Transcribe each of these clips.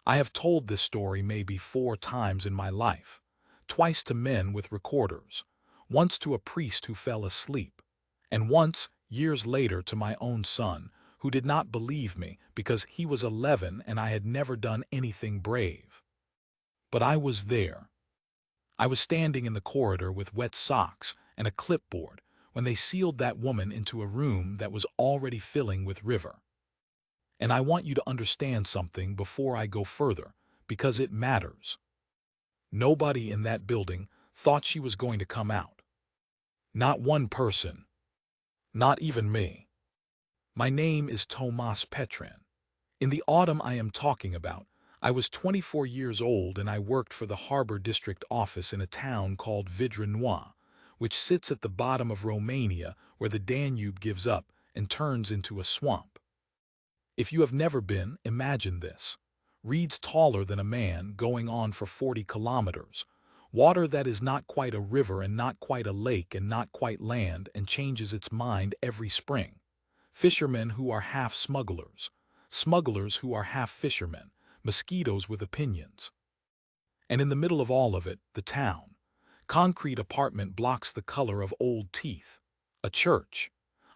I have told this story maybe 4 times in my life, twice to men with recorders, once to a priest who fell asleep, and once, years later, to my own son, who did not believe me because he was 11 and I had never done anything brave. But I was there. I was standing in the corridor with wet socks and a clipboard when they sealed that woman into a room that was already filling with river. And I want you to understand something before I go further, because it matters. Nobody in that building thought she was going to come out. Not one person. Not even me. My name is Tomas Petran. In the autumn I am talking about, I was 24 years old and I worked for the Harbor District office in a town called Vidra, which sits at the bottom of Romania where the Danube gives up and turns into a swamp. If you have never been, imagine this. Reeds taller than a man going on for 40 kilometers. Water that is not quite a river and not quite a lake and not quite land and changes its mind every spring. Fishermen who are half smugglers. Smugglers who are half fishermen. Mosquitoes with opinions. And in the middle of all of it, the town. Concrete apartment blocks the color of old teeth. A church.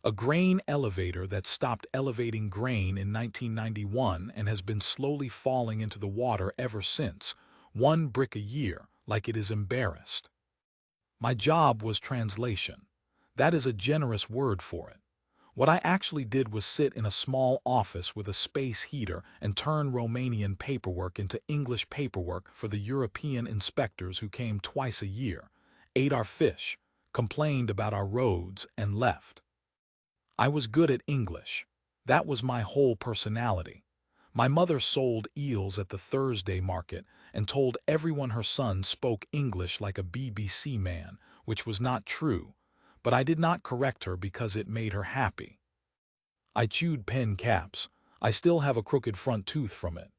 A grain elevator that stopped elevating grain in 1991 and has been slowly falling into the water ever since, 1 brick a year, like it is embarrassed. My job was translation. That is a generous word for it. What I actually did was sit in a small office with a space heater and turn Romanian paperwork into English paperwork for the European inspectors who came twice a year, ate our fish, complained about our roads, and left. I was good at English. That was my whole personality. My mother sold eels at the Thursday market and told everyone her son spoke English like a BBC man, which was not true, but I did not correct her because it made her happy. I chewed pen caps. I still have a crooked front tooth from it.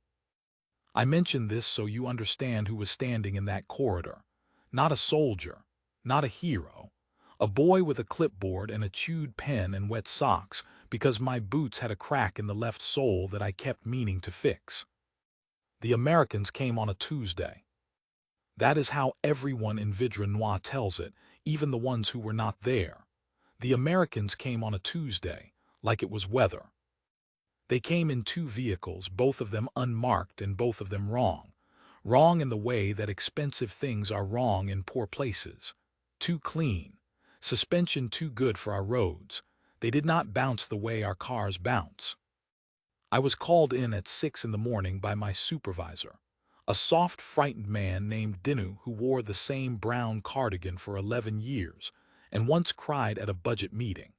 I mention this so you understand who was standing in that corridor. Not a soldier, not a hero. A boy with a clipboard and a chewed pen and wet socks because my boots had a crack in the left sole that I kept meaning to fix. The Americans came on a Tuesday. That is how everyone in Vidra tells it, even the ones who were not there. The Americans came on a Tuesday, like it was weather. They came in 2 vehicles, both of them unmarked and both of them wrong. Wrong in the way that expensive things are wrong in poor places. Too clean. Suspension too good for our roads. They did not bounce the way our cars bounce. I was called in at 6 in the morning by my supervisor, a soft, frightened man named Dinu who wore the same brown cardigan for 11 years and once cried at a budget meeting.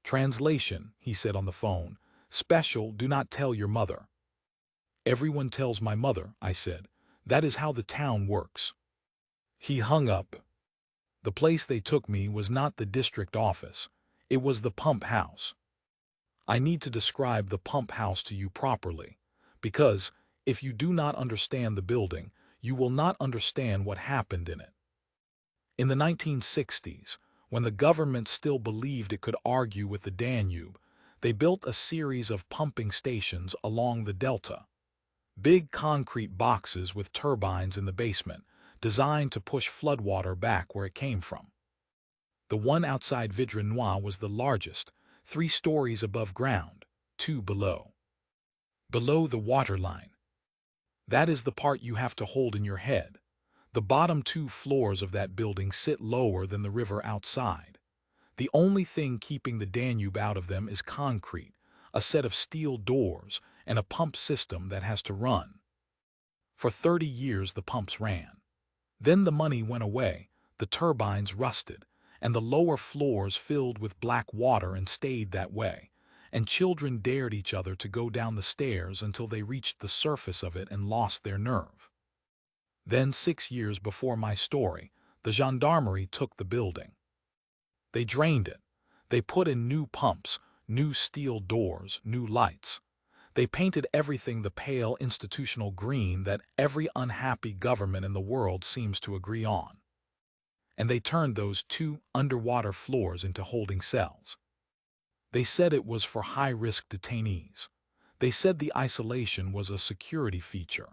Translation, he said on the phone, special, do not tell your mother. Everyone tells my mother, I said. That is how the town works. He hung up. The place they took me was not the district office. It was the pump house. I need to describe the pump house to you properly, because, if you do not understand the building, you will not understand what happened in it. In the 1960s, when the government still believed it could argue with the Danube, they built a series of pumping stations along the delta. Big concrete boxes with turbines in the basement, designed to push floodwater back where it came from. The one outside Vidra was the largest, 3 stories above ground, 2 below. Below the waterline. That is the part you have to hold in your head. The bottom 2 floors of that building sit lower than the river outside. The only thing keeping the Danube out of them is concrete, a set of steel doors, and a pump system that has to run. For 30 years the pumps ran. Then the money went away, the turbines rusted, and the lower floors filled with black water and stayed that way, and children dared each other to go down the stairs until they reached the surface of it and lost their nerve. Then 6 years before my story, the gendarmerie took the building. They drained it. They put in new pumps, new steel doors, new lights. They painted everything the pale institutional green that every unhappy government in the world seems to agree on. And they turned those 2 underwater floors into holding cells. They said it was for high-risk detainees. They said the isolation was a security feature.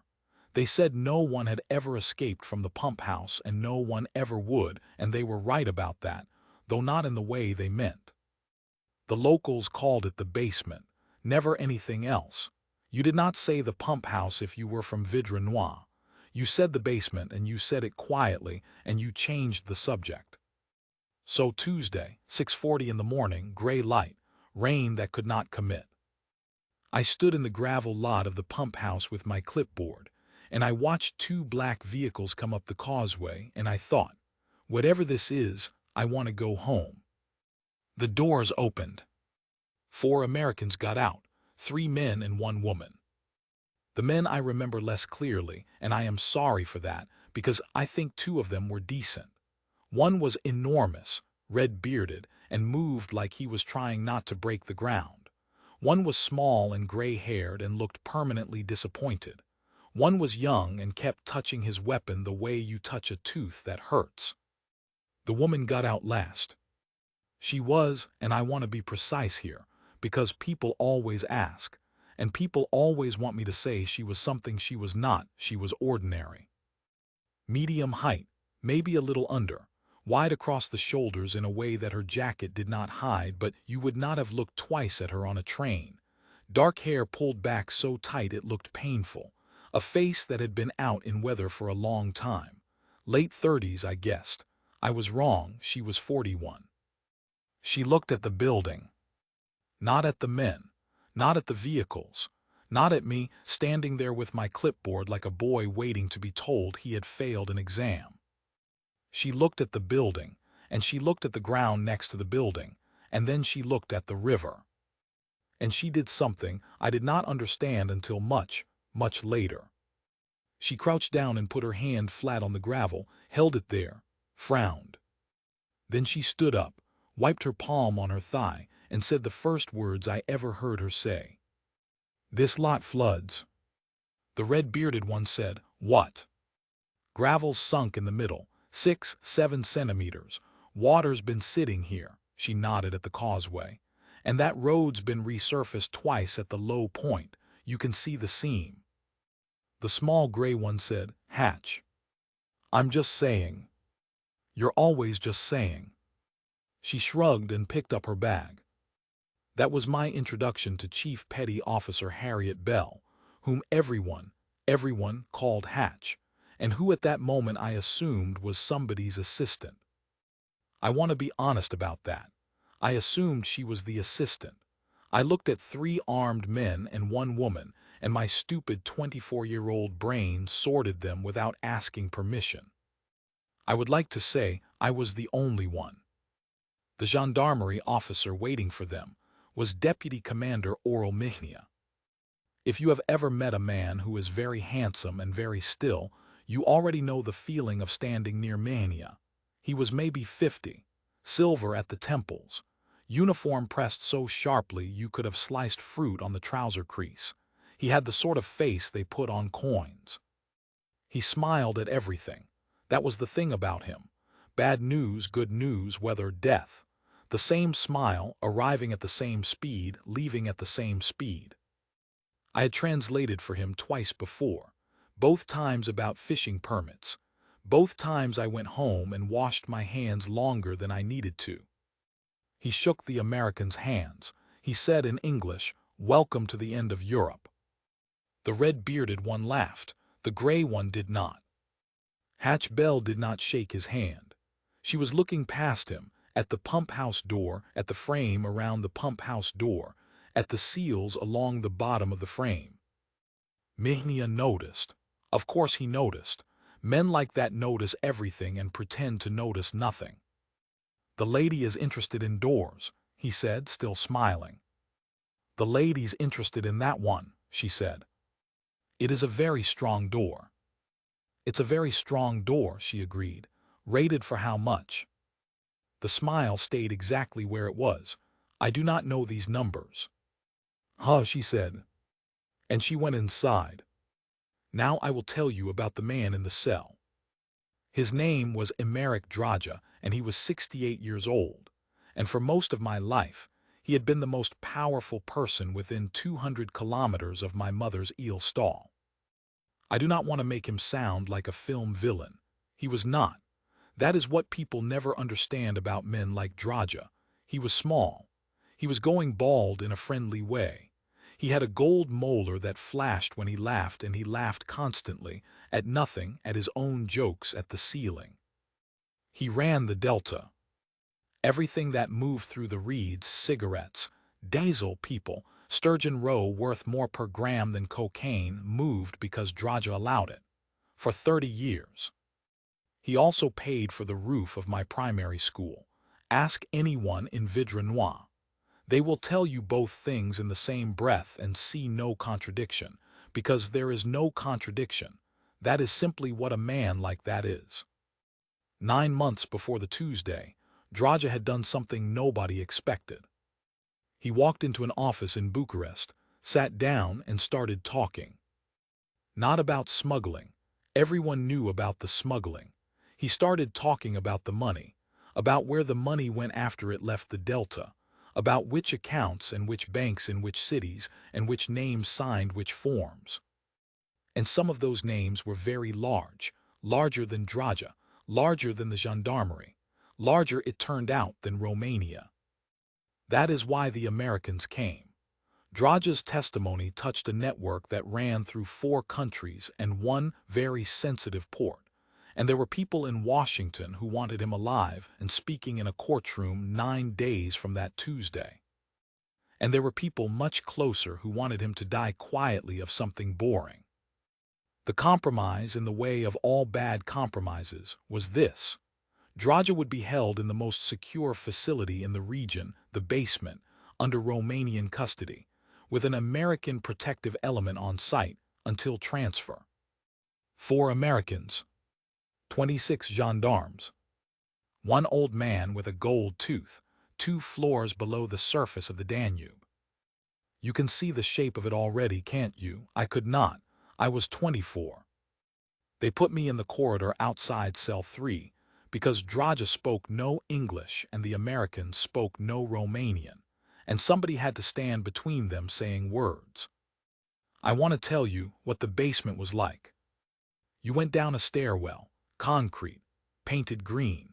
They said no one had ever escaped from the pump house and no one ever would, and they were right about that, though not in the way they meant. The locals called it the basement, never anything else. You did not say the pump house if you were from Vidre Noir. You said the basement, and you said it quietly, and you changed the subject. So Tuesday, 6:40 in the morning, gray light, rain that could not commit. I stood in the gravel lot of the pump house with my clipboard, and I watched two black vehicles come up the causeway, and I thought, whatever this is, I want to go home. The doors opened. 4 Americans got out, 3 men and 1 woman. The men I remember less clearly, and I am sorry for that, because I think 2 of them were decent. One was enormous, red-bearded, and moved like he was trying not to break the ground. One was small and gray-haired and looked permanently disappointed. One was young and kept touching his weapon the way you touch a tooth that hurts. The woman got out last. She was, and I want to be precise here, because people always ask, and people always want me to say she was something she was not. She was ordinary. Medium height, maybe a little under, wide across the shoulders in a way that her jacket did not hide, but you would not have looked twice at her on a train. Dark hair pulled back so tight it looked painful. A face that had been out in weather for a long time. Late 30s, I guessed. I was wrong, she was 41. She looked at the building. Not at the men. Not at the vehicles. Not at me, standing there with my clipboard like a boy waiting to be told he had failed an exam. She looked at the building, and she looked at the ground next to the building, and then she looked at the river. And she did something I did not understand until much, much later. She crouched down and put her hand flat on the gravel, held it there, frowned. Then she stood up, wiped her palm on her thigh, and said the first words I ever heard her say. "This lot floods." The red-bearded one said, "What?" "Gravel's sunk in the middle, 6-7 centimeters. Water's been sitting here," she nodded at the causeway. "And that road's been resurfaced twice at the low point. You can see the seam." The small gray one said, "Hatch." "I'm just saying." "You're always just saying." She shrugged and picked up her bag. That was my introduction to Chief Petty Officer Harriet Bell, whom everyone called Hatch, and who at that moment I assumed was somebody's assistant. I want to be honest about that. I assumed she was the assistant. I looked at 3 armed men and 1 woman, and my stupid 24-year-old brain sorted them without asking permission. I would like to say I was the only one. The gendarmerie officer waiting for them was Deputy Commander Oral Mihnia. If you have ever met a man who is very handsome and very still, you already know the feeling of standing near Mihnia. He was maybe 50, silver at the temples, uniform pressed so sharply you could have sliced fruit on the trouser crease. He had the sort of face they put on coins. He smiled at everything. That was the thing about him. Bad news, good news, weather, death. The same smile, arriving at the same speed, leaving at the same speed. I had translated for him twice before, both times about fishing permits. Both times I went home and washed my hands longer than I needed to. He shook the Americans' hands. He said in English, "Welcome to the end of Europe." The red-bearded one laughed. The gray one did not. Hatch Bell did not shake his hand. She was looking past him, at the pump house door, at the frame around the pump house door, at the seals along the bottom of the frame. Mihnia noticed. Of course he noticed. Men like that notice everything and pretend to notice nothing. "The lady is interested in doors," he said, still smiling. "The lady's interested in that one," she said. "It is a very strong door." "It's a very strong door," she agreed. "Rated for how much?" The smile stayed exactly where it was. "I do not know these numbers." "Huh," she said. And she went inside. Now I will tell you about the man in the cell. His name was Emeric Draja, and he was 68 years old. And for most of my life, He had been the most powerful person within 200 kilometers of my mother's eel stall. I do not want to make him sound like a film villain. He was not. That is what people never understand about men like Draja. He was small. He was going bald in a friendly way. He had a gold molar that flashed when he laughed, and he laughed constantly, at nothing, at his own jokes, at the ceiling. He ran the Delta. Everything that moved through the reeds, cigarettes, diesel people, Sturgeon Row worth more per gram than cocaine, moved because Draja allowed it. For 30 years. He also paid for the roof of my primary school. Ask anyone in Vidre Noir. They will tell you both things in the same breath and see no contradiction, because there is no contradiction. That is simply what a man like that is. 9 months before the Tuesday, Draja had done something nobody expected. He walked into an office in Bucharest, sat down and started talking. Not about smuggling. Everyone knew about the smuggling. He started talking about the money, about where the money went after it left the Delta, about which accounts and which banks in which cities and which names signed which forms. And some of those names were very large, larger than Draja, larger than the gendarmerie, larger, it turned out, than Romania. That is why the Americans came. Draja's testimony touched a network that ran through 4 countries and one very sensitive port, and there were people in Washington who wanted him alive and speaking in a courtroom 9 days from that Tuesday. And there were people much closer who wanted him to die quietly of something boring. The compromise, in the way of all bad compromises, was this. Draja would be held in the most secure facility in the region, the basement, under Romanian custody, with an American protective element on site until transfer. 4 Americans, 26 gendarmes, 1 old man with a gold tooth, 2 floors below the surface of the Danube. You can see the shape of it already, can't you? I could not. I was 24. They put me in the corridor outside cell 3, because Draja spoke no English and the Americans spoke no Romanian, and somebody had to stand between them saying words. I want to tell you what the basement was like. You went down a stairwell, concrete, painted green.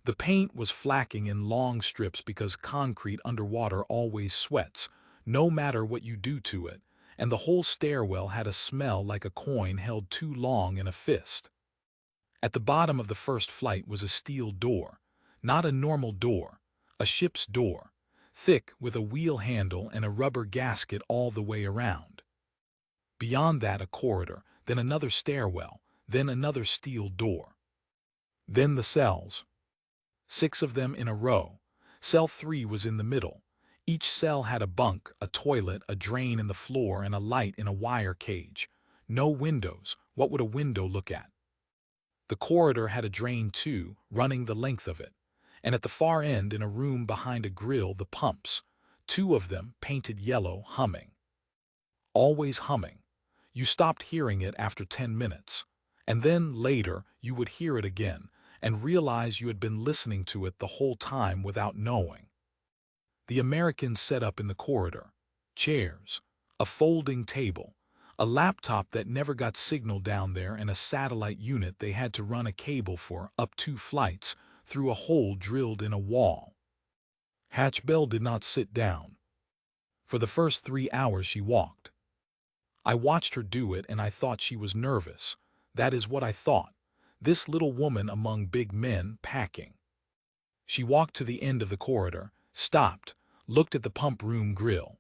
The paint was flacking in long strips because concrete underwater always sweats, no matter what you do to it, and the whole stairwell had a smell like a coin held too long in a fist. At the bottom of the first flight was a steel door, not a normal door, a ship's door, thick with a wheel handle and a rubber gasket all the way around. Beyond that a corridor, then another stairwell, then another steel door. Then the cells. 6 of them in a row. Cell 3 was in the middle. Each cell had a bunk, a toilet, a drain in the floor, and a light in a wire cage. No windows. What would a window look at? The corridor had a drain too, running the length of it. And at the far end, in a room behind a grill, the pumps. 2 of them, painted yellow, humming. Always humming. You stopped hearing it after 10 minutes. And then, later, you would hear it again, and realize you had been listening to it the whole time without knowing. The Americans set up in the corridor. Chairs. A folding table. A laptop that never got signal down there, and a satellite unit they had to run a cable for up 2 flights through a hole drilled in a wall. Hatchbell did not sit down. For the first 3 hours she walked. I watched her do it and I thought she was nervous. That is what I thought. This little woman among big men packing. She walked to the end of the corridor, stopped, looked at the pump room grill.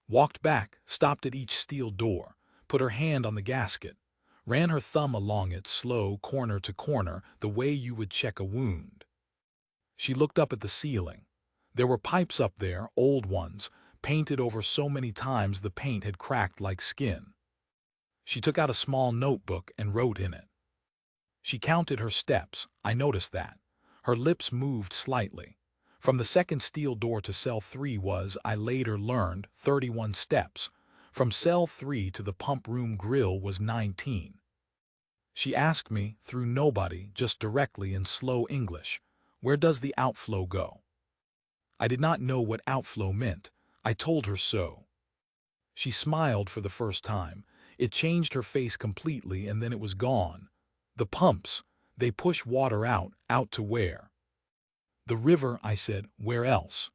Walked back, stopped at each steel door, put her hand on the gasket, ran her thumb along it, slow, corner to corner, the way you would check a wound. She looked up at the ceiling. There were pipes up there, old ones, painted over so many times the paint had cracked like skin. She took out a small notebook and wrote in it. She counted her steps. I noticed that. Her lips moved slightly. From the second steel door to cell 3 was, I later learned, 31 steps. From cell 3 to the pump room grill was 19. She asked me, through nobody, just directly in slow English, where does the outflow go? I did not know what outflow meant. I told her so. She smiled for the first time. It changed her face completely, and then it was gone. The pumps, they push water out to where? The river, I said. Where else?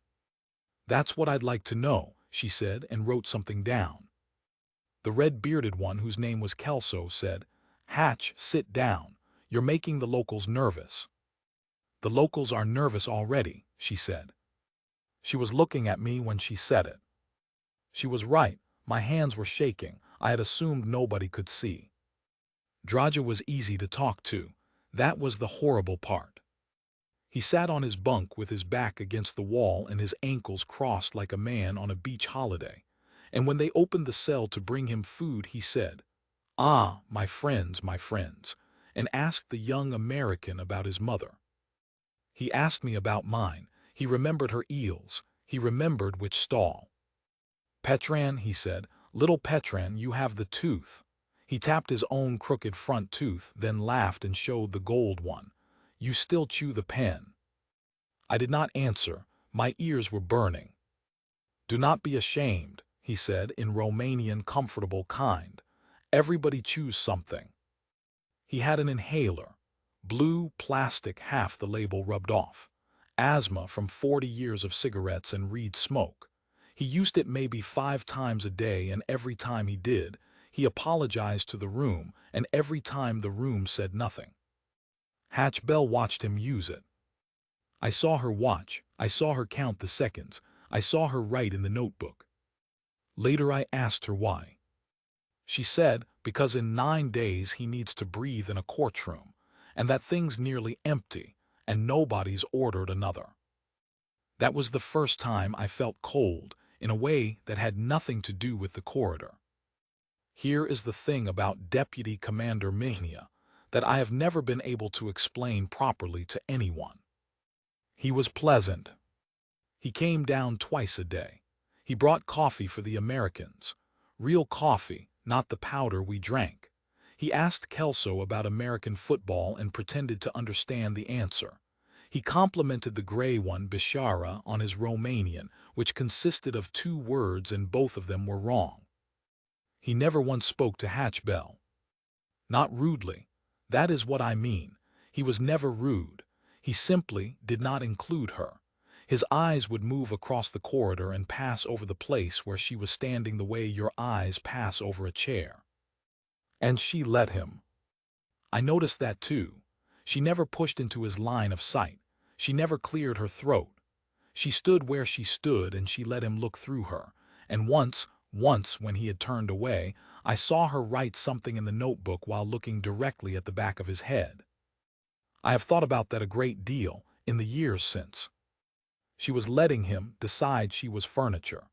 That's what I'd like to know, she said, and wrote something down. The red-bearded one, whose name was Kelso, said, Hatch, sit down. You're making the locals nervous. The locals are nervous already, she said. She was looking at me when she said it. She was right. My hands were shaking. I had assumed nobody could see. Draja was easy to talk to. That was the horrible part. He sat on his bunk with his back against the wall and his ankles crossed like a man on a beach holiday. And when they opened the cell to bring him food, he said, "Ah, my friends," and asked the young American about his mother. He asked me about mine. He remembered her eels. He remembered which stall. "Petran," he said, "little Petran, you have the tooth." He tapped his own crooked front tooth, then laughed and showed the gold one. "You still chew the pen." I did not answer. My ears were burning. "Do not be ashamed," he said in Romanian comfortable kind. "Everybody chews something." He had an inhaler. Blue plastic, half the label rubbed off. Asthma from 40 years of cigarettes and reed smoke. He used it maybe 5 times a day, and every time he did, he apologized to the room, and every time the room said nothing. Hatch Bell watched him use it. I saw her watch. I saw her count the seconds. I saw her write in the notebook. Later I asked her why. She said, because in 9 days he needs to breathe in a courtroom, and that thing's nearly empty, and nobody's ordered another. That was the first time I felt cold, in a way that had nothing to do with the corridor. Here is the thing about Deputy Commander Mihnia that I have never been able to explain properly to anyone. He was pleasant. He came down twice a day. He brought coffee for the Americans. Real coffee, not the powder we drank. He asked Kelso about American football and pretended to understand the answer. He complimented the gray one, Bishara, on his Romanian, which consisted of 2 words and both of them were wrong. He never once spoke to Hatch Bell. Not rudely. That is what I mean. He was never rude. He simply did not include her. His eyes would move across the corridor and pass over the place where she was standing the way your eyes pass over a chair. And she let him. I noticed that too. She never pushed into his line of sight. She never cleared her throat. She stood where she stood and she let him look through her. And once, when he had turned away, I saw her write something in the notebook while looking directly at the back of his head. I have thought about that a great deal in the years since. She was letting him decide she was furniture.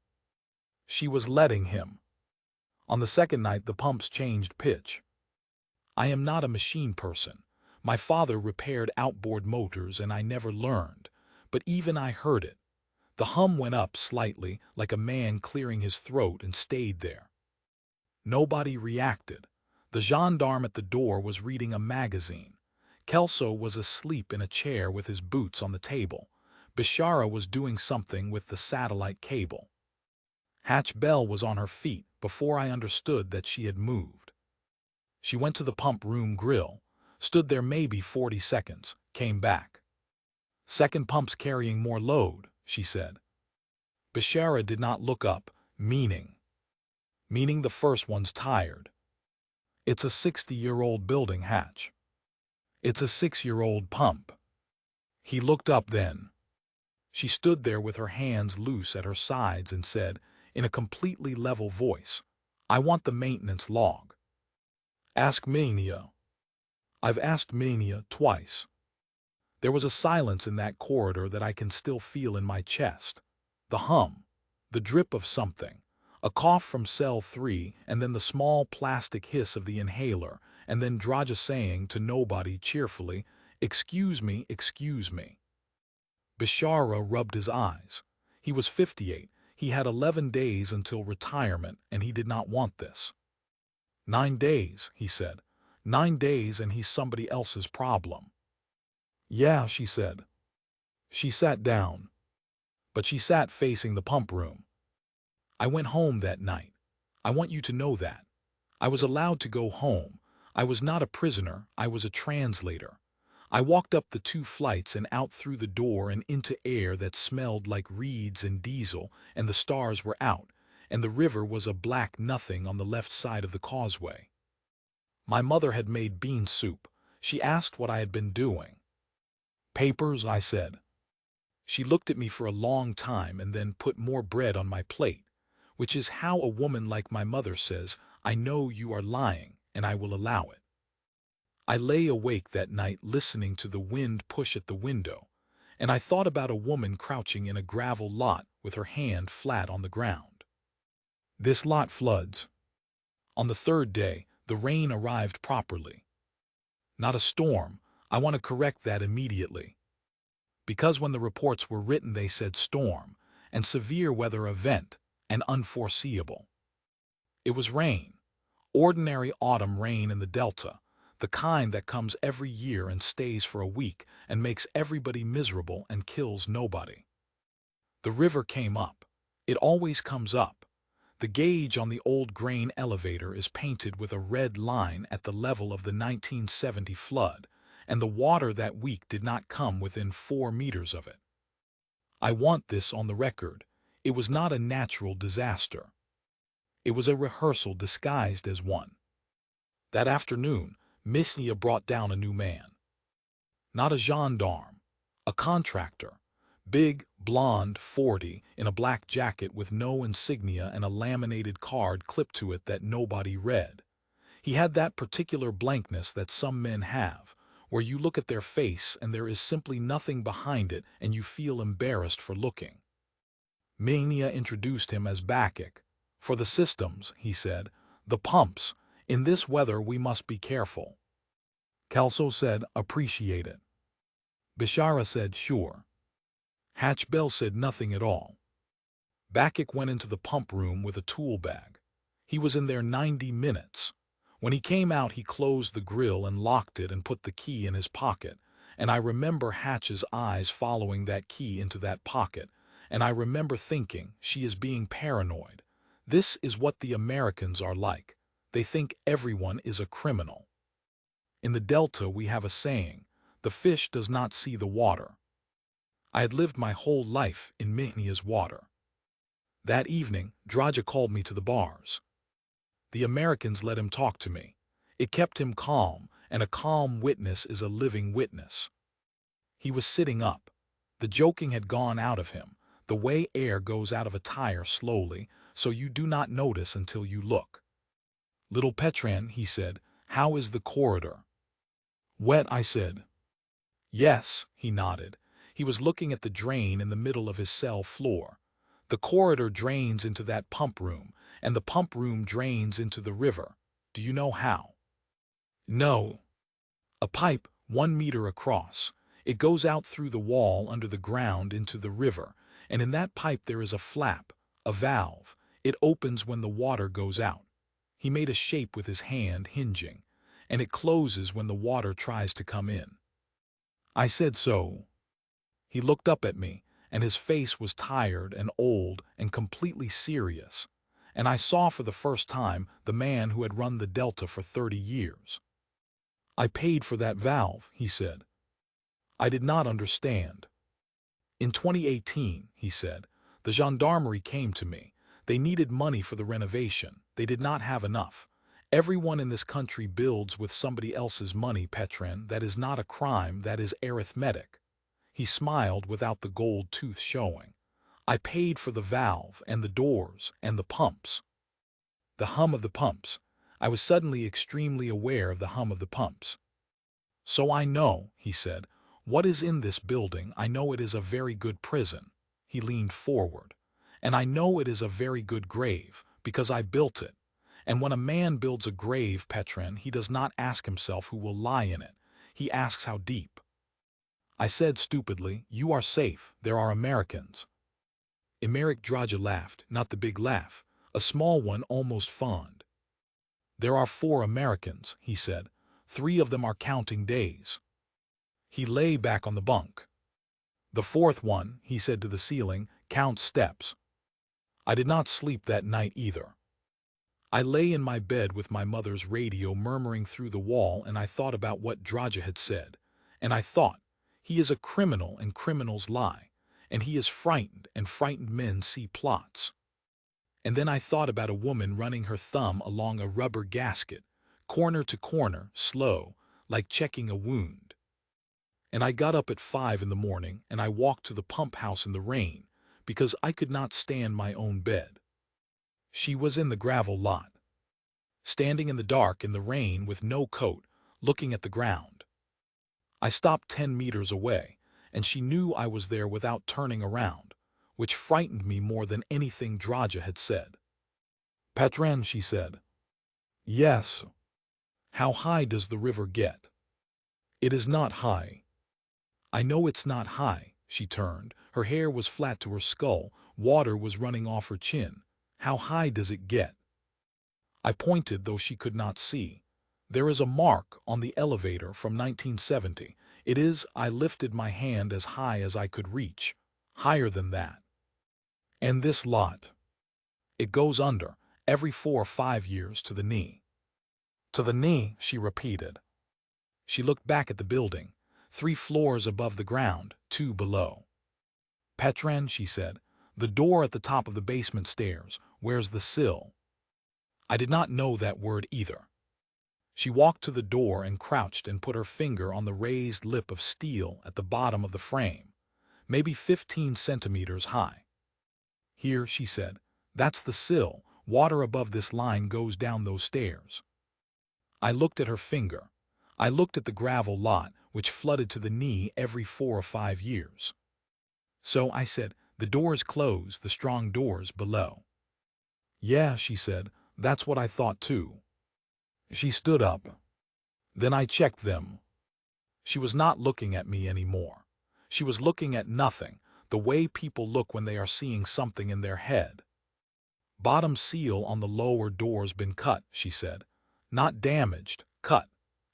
She was letting him. On the second night, the pumps changed pitch. I am not a machine person. My father repaired outboard motors and I never learned, but even I heard it. The hum went up slightly, like a man clearing his throat, and stayed there. Nobody reacted. The gendarme at the door was reading a magazine. Kelso was asleep in a chair with his boots on the table. Bishara was doing something with the satellite cable. Hatch Bell was on her feet before I understood that she had moved. She went to the pump room grill, stood there maybe 40 seconds, came back. "Second pump's carrying more load," she said. Bishara did not look up, meaning the first one's tired. "It's a 60-year-old building, Hatch. It's a 6-year-old pump." He looked up then. She stood there with her hands loose at her sides and said, in a completely level voice, "I want the maintenance log. Ask Mania." I've asked Mania twice. There was a silence in that corridor that I can still feel in my chest. The hum, the drip of something, a cough from cell 3, and then the small plastic hiss of the inhaler, and then Draja saying to nobody cheerfully, excuse me. Bishara rubbed his eyes. He was 58. He had 11 days until retirement, and he did not want this. 9 days, he said. 9 days and he's somebody else's problem. Yeah, she said. She sat down. but she sat facing the pump room. I went home that night. I want you to know that. I was allowed to go home. I was not a prisoner, I was a translator. I walked up the 2 flights and out through the door and into air that smelled like reeds and diesel, and the stars were out, and the river was a black nothing on the left side of the causeway. My mother had made bean soup. She asked what I had been doing. Papers, I said. She looked at me for a long time and then put more bread on my plate, which is how a woman like my mother says, I know you are lying, and I will allow it. I lay awake that night listening to the wind push at the window, and I thought about a woman crouching in a gravel lot with her hand flat on the ground. This lot floods. On the 3rd day, the rain arrived properly. Not a storm. I want to correct that immediately. Because when the reports were written they said storm, and severe weather event, and unforeseeable. It was rain. Ordinary autumn rain in the Delta, the kind that comes every year and stays for a week and makes everybody miserable and kills nobody. The river came up. It always comes up. The gauge on the old grain elevator is painted with a red line at the level of the 1970 flood, and the water that week did not come within 4 meters of it. I want this on the record. It was not a natural disaster. It was a rehearsal disguised as one. That afternoon, Misnia brought down a new man. Not a gendarme, a contractor. Big, blonde, 40, in a black jacket with no insignia and a laminated card clipped to it that nobody read. He had that particular blankness that some men have, where you look at their face and there is simply nothing behind it and you feel embarrassed for looking. Misnia introduced him as Bacchic. For the systems, he said, the pumps. In this weather we must be careful. Kelso said, appreciate it. Bishara said, sure. Hatchbell said nothing at all. Bacchic went into the pump room with a tool bag. He was in there 90 minutes. When he came out he closed the grill and locked it and put the key in his pocket, and I remember Hatch's eyes following that key into that pocket, and I remember thinking, she is being paranoid. This is what the Americans are like. They think everyone is a criminal. In the Delta we have a saying, the fish does not see the water. I had lived my whole life in Misnia's water. That evening, Draja called me to the bars. The Americans let him talk to me. It kept him calm, and a calm witness is a living witness. He was sitting up. The joking had gone out of him, the way air goes out of a tire slowly, so you do not notice until you look. Little Petran, he said, how is the corridor? Wet, I said. Yes, he nodded. He was looking at the drain in the middle of his cell floor. The corridor drains into that pump room, and the pump room drains into the river. Do you know how? No. A pipe, 1 meter across. It goes out through the wall under the ground into the river, and in that pipe there is a flap, a valve. It opens when the water goes out. He made a shape with his hand, hinging, and it closes when the water tries to come in. I said so. He looked up at me, and his face was tired and old and completely serious, and I saw for the first time the man who had run the Delta for 30 years. I paid for that valve, he said. I did not understand. In 2018, he said, the gendarmerie came to me. They needed money for the renovation. They did not have enough. Everyone in this country builds with somebody else's money, Petran. That is not a crime, that is arithmetic. He smiled without the gold tooth showing. I paid for the valve and the doors and the pumps. The hum of the pumps. I was suddenly extremely aware of the hum of the pumps. So I know, he said, what is in this building. I know it is a very good prison. He leaned forward. And I know it is a very good grave, because I built it. And when a man builds a grave, Petran, he does not ask himself who will lie in it. He asks how deep. I said stupidly, you are safe, there are Americans. Emeric Draja laughed, not the big laugh, a small one almost fond. There are 4 Americans, he said. 3 of them are counting days. He lay back on the bunk. The 4th one, he said to the ceiling, count steps. I did not sleep that night either. I lay in my bed with my mother's radio murmuring through the wall, and I thought about what Draja had said. And I thought, he is a criminal and criminals lie, and he is frightened and frightened men see plots. And then I thought about a woman running her thumb along a rubber gasket, corner to corner, slow, like checking a wound. And I got up at 5 in the morning and I walked to the pump house in the rain, because I could not stand my own bed. She was in the gravel lot, standing in the dark in the rain with no coat, looking at the ground. I stopped 10 meters away, and she knew I was there without turning around, which frightened me more than anything Draja had said. "Patron," she said. "Yes." "How high does the river get?" "It is not high." "I know it's not high." She turned. Her hair was flat to her skull. Water was running off her chin. "How high does it get?" I pointed, though she could not see. "There is a mark on the elevator from 1970. It is." I lifted my hand as high as I could reach. "Higher than that." "And this lot?" "It goes under, every 4 or 5 years, to the knee." "To the knee," she repeated. She looked back at the building. 3 floors above the ground, 2 below. "Patron," she said, "the door at the top of the basement stairs. Where's the sill?" I did not know that word either. She walked to the door and crouched and put her finger on the raised lip of steel at the bottom of the frame, maybe 15 centimeters high. "Here," she said, "that's the sill. Water above this line goes down those stairs." I looked at her finger. I looked at the gravel lot, which flooded to the knee every 4 or 5 years. So I said, "The doors close, the strong doors below." "Yeah," she said, "that's what I thought too." She stood up. "Then I checked them." She was not looking at me anymore. She was looking at nothing, the way people look when they are seeing something in their head. "Bottom seal on the lower door's been cut," she said. "Not damaged, cut.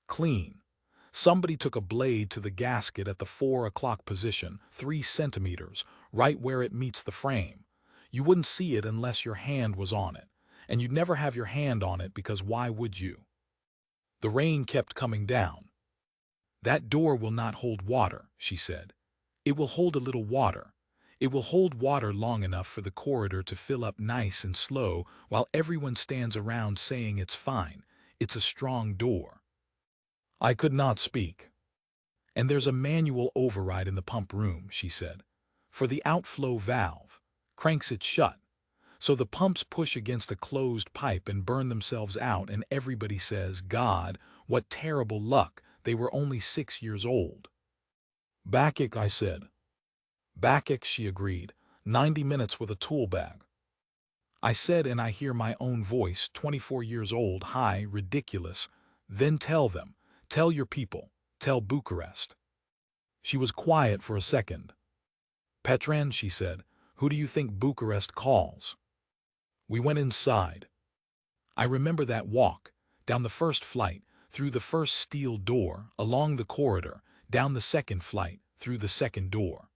Clean. Somebody took a blade to the gasket at the 4 o'clock position, 3 centimeters, right where it meets the frame. You wouldn't see it unless your hand was on it, and you'd never have your hand on it because why would you?" The rain kept coming down. "That door will not hold water," she said. "It will hold a little water. It will hold water long enough for the corridor to fill up nice and slow while everyone stands around saying it's fine. It's a strong door." I could not speak. "And there's a manual override in the pump room," she said, "for the outflow valve. Cranks it shut. So the pumps push against a closed pipe and burn themselves out, and everybody says, 'God, what terrible luck, they were only 6 years old.'" "Backache," I said. "Backache," she agreed. 90 minutes with a tool bag." I said, and I hear my own voice, 24 years old, high, ridiculous. "Then tell them. Tell your people. Tell Bucharest." She was quiet for a second. "Petran," she said, "who do you think Bucharest calls?" We went inside. I remember that walk, down the first flight, through the first steel door, along the corridor, down the second flight, through the second door.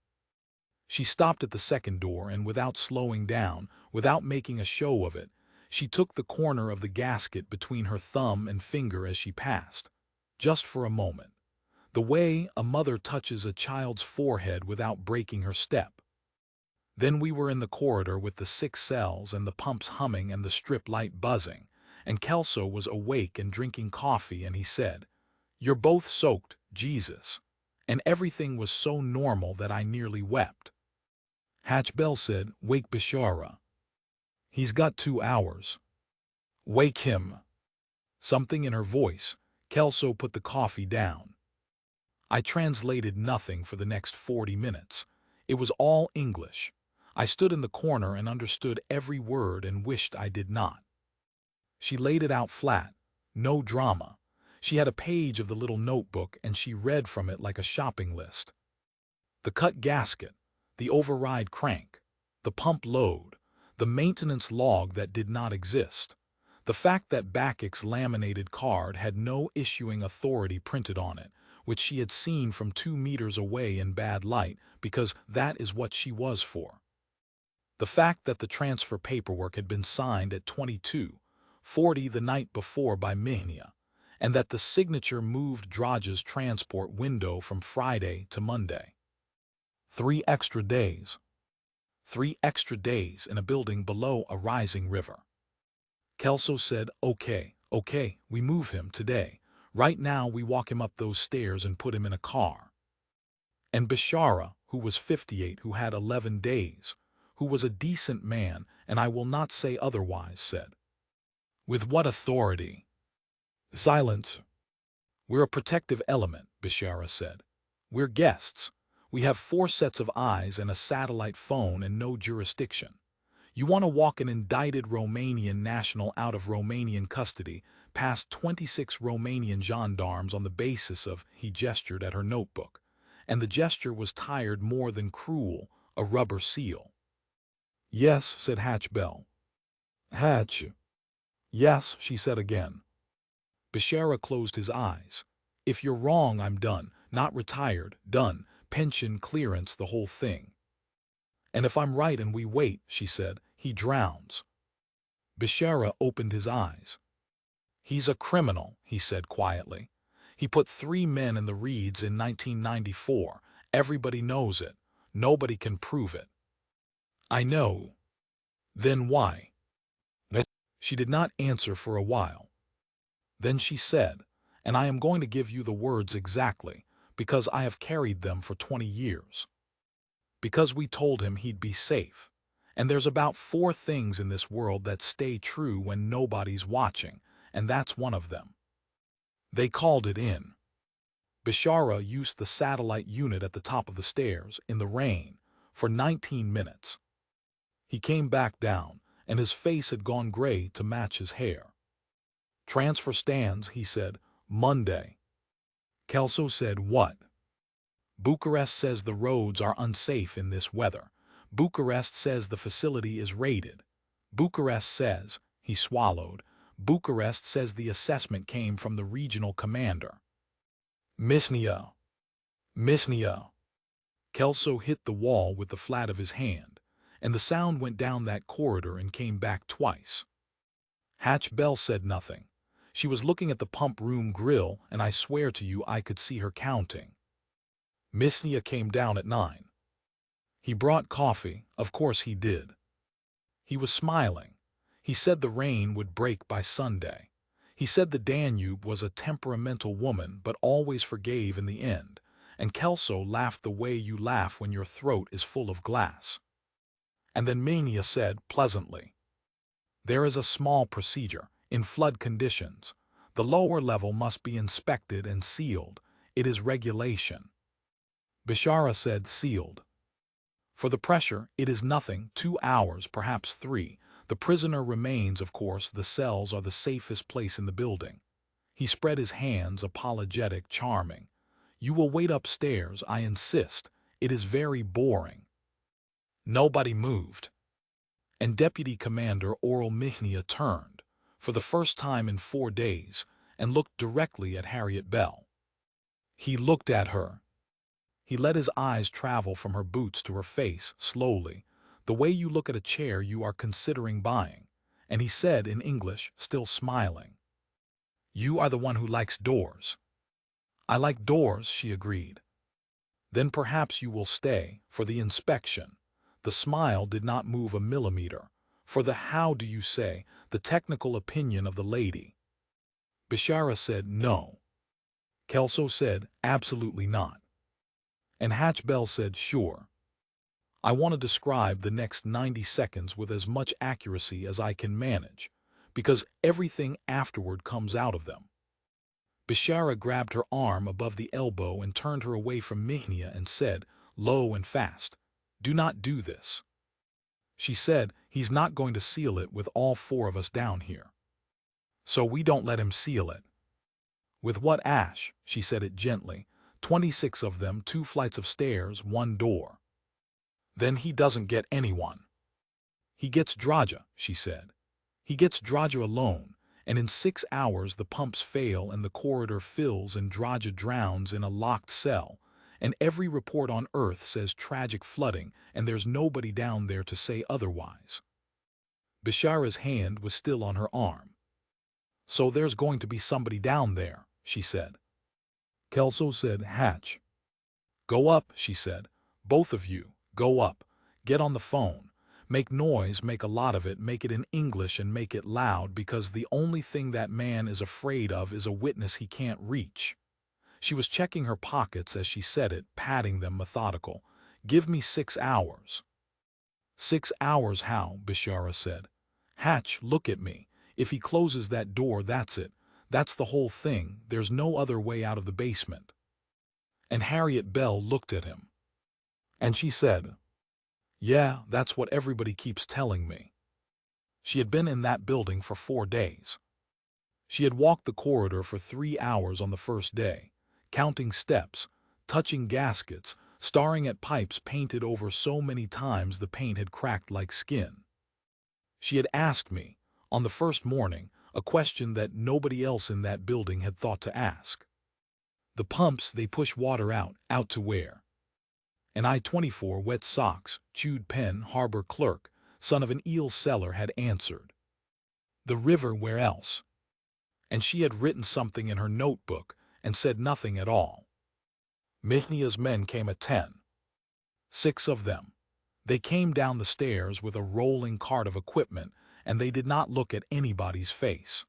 She stopped at the second door, and without slowing down, without making a show of it, she took the corner of the gasket between her thumb and finger as she passed, just for a moment, the way a mother touches a child's forehead without breaking her step. Then we were in the corridor with the 6 cells and the pumps humming and the strip light buzzing, and Kelso was awake and drinking coffee, and he said, "You're both soaked, Jesus." And everything was so normal that I nearly wept. Hatchbell said, "Wake Bishara. He's got 2 hours. Wake him." Something in her voice. Kelso put the coffee down. I translated nothing for the next 40 minutes. It was all English. I stood in the corner and understood every word and wished I did not. She laid it out flat. No drama. She had a page of the little notebook and she read from it like a shopping list. The cut gasket, the override crank, the pump load, the maintenance log that did not exist, the fact that Backache's laminated card had no issuing authority printed on it, which she had seen from 2 meters away in bad light, because that is what she was for. The fact that the transfer paperwork had been signed at 22:40 the night before by Mihnia, and that the signature moved Draja's transport window from Friday to Monday. 3 extra days. 3 extra days in a building below a rising river. Kelso said, okay, we move him today. Right now we walk him up those stairs and put him in a car. And Bishara, who was 58, who had 11 days, who was a decent man, and I will not say otherwise, said, with what authority? Silence. We're a protective element, Bishara said. We're guests. We have 4 sets of eyes and a satellite phone and no jurisdiction. You want to walk an indicted Romanian national out of Romanian custody past 26 Romanian gendarmes on the basis of, he gestured at her notebook, and the gesture was tired more than cruel, a rubber seal. Yes, said Hatch Bell. Hatch. Yes, she said again. Bishara closed his eyes. If you're wrong, I'm done. Not retired, done. Pension, clearance, the whole thing. And if I'm right and we wait, she said, he drowns. Bishara opened his eyes. He's a criminal, he said quietly. He put 3 men in the reeds in 1994. Everybody knows it. Nobody can prove it. I know. Then why? She did not answer for a while. Then she said, and I am going to give you the words exactly, because I have carried them for 20 years. Because we told him he'd be safe. And there's about 4 things in this world that stay true when nobody's watching, and that's one of them. They called it in. Bishara used the satellite unit at the top of the stairs, in the rain, for 19 minutes. He came back down, and his face had gone gray to match his hair. Transfer stands, he said, Monday. Kelso said, what? Bucharest says the roads are unsafe in this weather. Bucharest says the facility is raided. Bucharest says, he swallowed, Bucharest says the assessment came from the regional commander. Misnia. Kelso hit the wall with the flat of his hand, and the sound went down that corridor and came back twice. Hatch Bell said nothing. She was looking at the pump room grill, and I swear to you I could see her counting. Misnia came down at 9. He brought coffee, of course he did. He was smiling. He said the rain would break by Sunday. He said the Danube was a temperamental woman but always forgave in the end, and Kelso laughed the way you laugh when your throat is full of glass. And then Mania said pleasantly, there is a small procedure. In flood conditions, the lower level must be inspected and sealed. It is regulation. Bishara said sealed. For the pressure, it is nothing, 2 hours, perhaps 3. The prisoner remains, of course, the cells are the safest place in the building. He spread his hands, apologetic, charming. You will wait upstairs, I insist. It is very boring. Nobody moved. And Deputy Commander Oral Mihnia turned, for the first time in 4 days, and looked directly at Harriet Bell. He looked at her. He let his eyes travel from her boots to her face, slowly, the way you look at a chair you are considering buying, and he said in English, still smiling, you are the one who likes doors. I like doors, she agreed. Then perhaps you will stay, for the inspection. The smile did not move a millimeter, for the how do you say, the technical opinion of the lady. Bishara said no. Kelso said absolutely not. And Hatch Bell said sure. I want to describe the next 90 seconds with as much accuracy as I can manage, because everything afterward comes out of them. Bishara grabbed her arm above the elbow and turned her away from Mihnia and said, low and fast, do not do this. She said, he's not going to seal it with all 4 of us down here. So we don't let him seal it. With what ash? She said it gently. 26 of them, 2 flights of stairs, 1 door. Then he doesn't get anyone. He gets Draja, she said. He gets Draja alone, and in 6 hours the pumps fail and the corridor fills and Draja drowns in a locked cell, And every report on Earth says tragic flooding, and there's nobody down there to say otherwise. Bishara's hand was still on her arm. So there's going to be somebody down there, she said. Kelso said, Hatch. Go up, she said. Both of you, go up. Get on the phone. Make noise, make a lot of it, make it in English and make it loud, because the only thing that man is afraid of is a witness he can't reach. She was checking her pockets as she said it, patting them methodical. Give me 6 hours. 6 hours how? Bishara said. Hatch, look at me. If he closes that door, that's it. That's the whole thing. There's no other way out of the basement. And Harriet Bell looked at him. And she said, Yeah, that's what everybody keeps telling me. She had been in that building for 4 days. She had walked the corridor for 3 hours on the first day, counting steps, touching gaskets, staring at pipes painted over so many times the paint had cracked like skin. She had asked me, on the first morning, a question that nobody else in that building had thought to ask. The pumps, they push water out to where? An I-24 wet socks, chewed pen, harbor clerk, son of an eel seller, had answered. The river, where else? And she had written something in her notebook and said nothing at all. Mihnia's men came at 10. 6 of them. They came down the stairs with a rolling cart of equipment, and they did not look at anybody's face.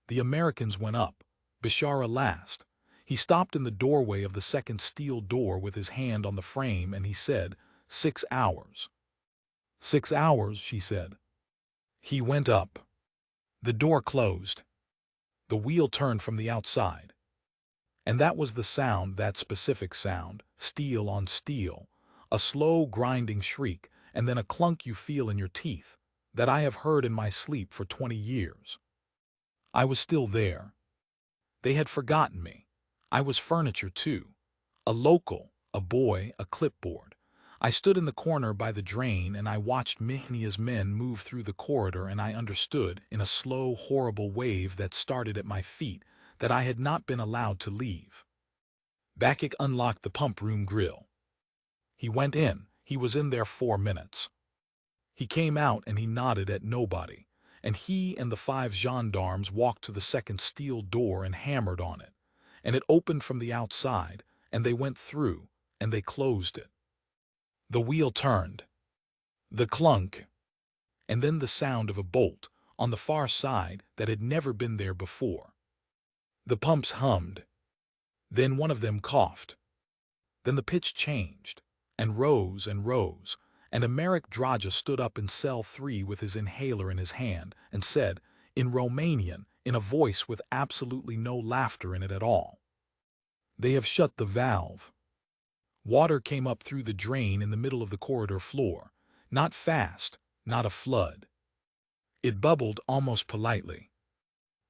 The Americans went up, Bishara last. He stopped in the doorway of the second steel door with his hand on the frame, and he said, 6 hours. 6 hours, she said. He went up. The door closed. The wheel turned from the outside. And that was the sound, that specific sound, steel on steel, a slow grinding shriek, and then a clunk you feel in your teeth, that I have heard in my sleep for 20 years. I was still there. They had forgotten me. I was furniture too. A local, a boy, a clipboard. I stood in the corner by the drain and I watched Mihnia's men move through the corridor, and I understood, in a slow, horrible wave that started at my feet, that I had not been allowed to leave. Bakik unlocked the pump room grill. He went in. He was in there 4 minutes. He came out and he nodded at nobody, and he and the 5 gendarmes walked to the second steel door and hammered on it, and it opened from the outside, and they went through, and they closed it. The wheel turned. The clunk. And then the sound of a bolt, on the far side, that had never been there before. The pumps hummed. Then one of them coughed. Then the pitch changed, and rose, and Americ Draja stood up in cell 3 with his inhaler in his hand, and said, in Romanian, in a voice with absolutely no laughter in it at all, They have shut the valve. Water came up through the drain in the middle of the corridor floor, not fast, not a flood. It bubbled almost politely.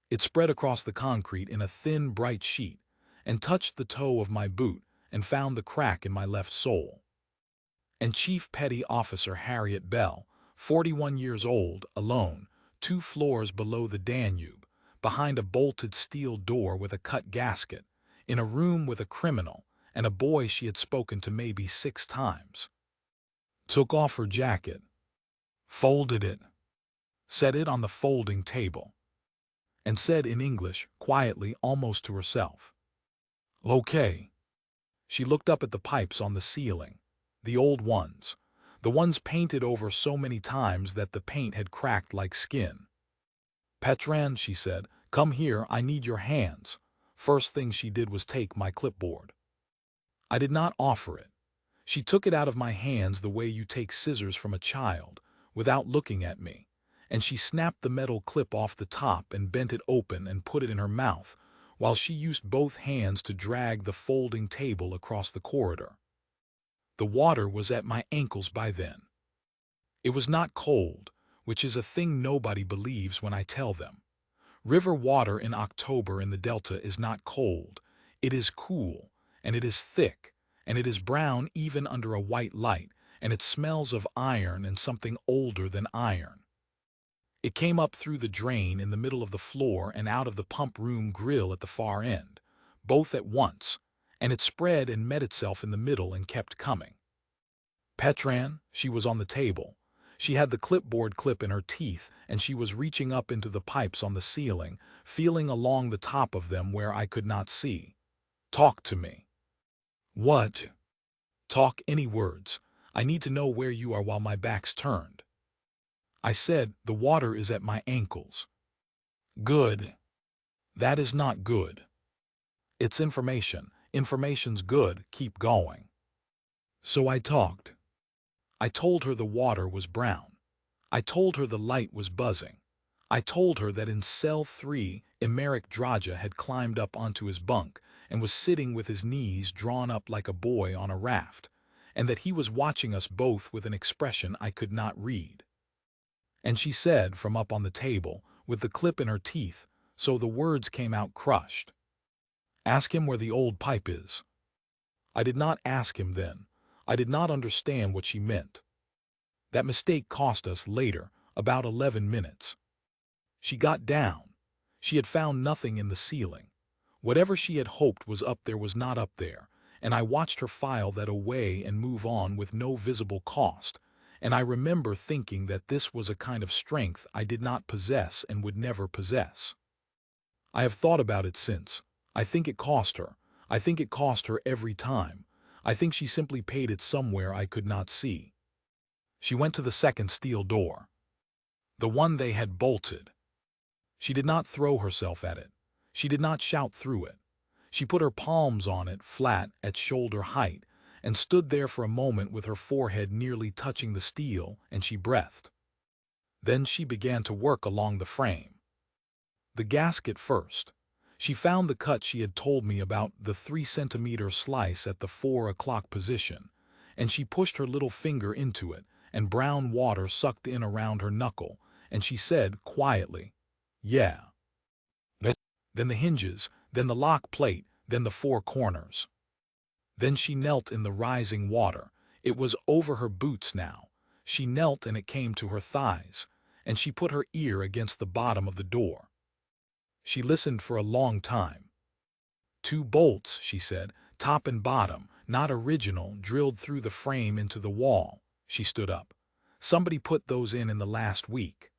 It spread across the concrete in a thin, bright sheet, and touched the toe of my boot and found the crack in my left sole. And Chief Petty Officer Harriet Bell, 41 years old, alone, 2 floors below the Danube, behind a bolted steel door with a cut gasket, in a room with a criminal and a boy she had spoken to maybe 6 times, took off her jacket, folded it, set it on the folding table, and said in English, quietly, almost to herself, "Okay." She looked up at the pipes on the ceiling, the old ones, the ones painted over so many times that the paint had cracked like skin. "Petran," she said, "come here, I need your hands." First thing she did was take my clipboard. I did not offer it. She took it out of my hands the way you take scissors from a child, without looking at me, and she snapped the metal clip off the top and bent it open and put it in her mouth, while she used both hands to drag the folding table across the corridor. The water was at my ankles by then. It was not cold, which is a thing nobody believes when I tell them. River water in October in the Delta is not cold. It is cool, and it is thick, and it is brown even under a white light, and it smells of iron and something older than iron. It came up through the drain in the middle of the floor and out of the pump room grill at the far end, both at once, and it spread and met itself in the middle and kept coming. Petran, she was on the table. She had the clipboard clip in her teeth, and she was reaching up into the pipes on the ceiling, feeling along the top of them where I could not see. Talk to me. What? Talk any words. I need to know where you are while my back's turned. I said, the water is at my ankles. Good. That is not good. It's information. Information's good. Keep going. So I talked. I told her the water was brown. I told her the light was buzzing. I told her that in cell 3, Emeric Draja had climbed up onto his bunk and was sitting with his knees drawn up like a boy on a raft, and that he was watching us both with an expression I could not read. And she said from up on the table, with the clip in her teeth, so the words came out crushed, "Ask him where the old pipe is." I did not ask him then. I did not understand what she meant. That mistake cost us later about 11 minutes. She got down. She had found nothing in the ceiling. Whatever she had hoped was up there was not up there, and I watched her file that away and move on with no visible cost, and I remember thinking that this was a kind of strength I did not possess and would never possess. I have thought about it since. I think it cost her. I think it cost her every time. I think she simply paid it somewhere I could not see. She went to the second steel door, the one they had bolted. She did not throw herself at it. She did not shout through it. She put her palms on it, flat, at shoulder height, and stood there for a moment with her forehead nearly touching the steel, and she breathed. Then she began to work along the frame. The gasket first. She found the cut she had told me about, the 3-centimeter slice at the 4 o'clock position, and she pushed her little finger into it, and brown water sucked in around her knuckle, and she said quietly, "Yeah." Then the hinges, then the lock plate, then the 4 corners. Then she knelt in the rising water. It was over her boots now. She knelt and it came to her thighs, and she put her ear against the bottom of the door. She listened for a long time. 2 bolts, she said, top and bottom, not original, drilled through the frame into the wall. She stood up. Somebody put those in the last week.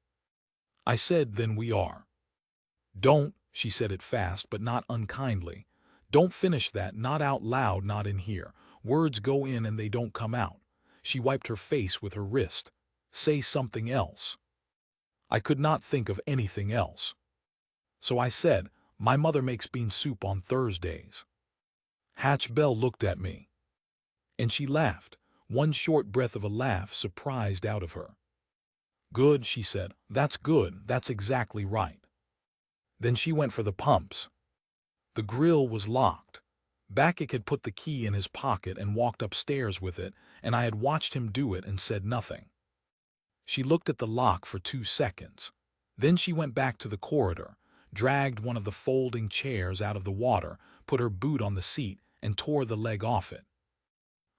I said, then we are. Don't, she said it fast but not unkindly. Don't finish that, not out loud, not in here. Words go in and they don't come out. She wiped her face with her wrist. Say something else. I could not think of anything else. So I said, my mother makes bean soup on Thursdays. Hatch Bell looked at me. And she laughed, one short breath of a laugh surprised out of her. Good, she said. That's good, that's exactly right. Then she went for the pumps. The grill was locked. Bacchic had put the key in his pocket and walked upstairs with it, and I had watched him do it and said nothing. She looked at the lock for 2 seconds. Then she went back to the corridor, dragged one of the folding chairs out of the water, put her boot on the seat, and tore the leg off it.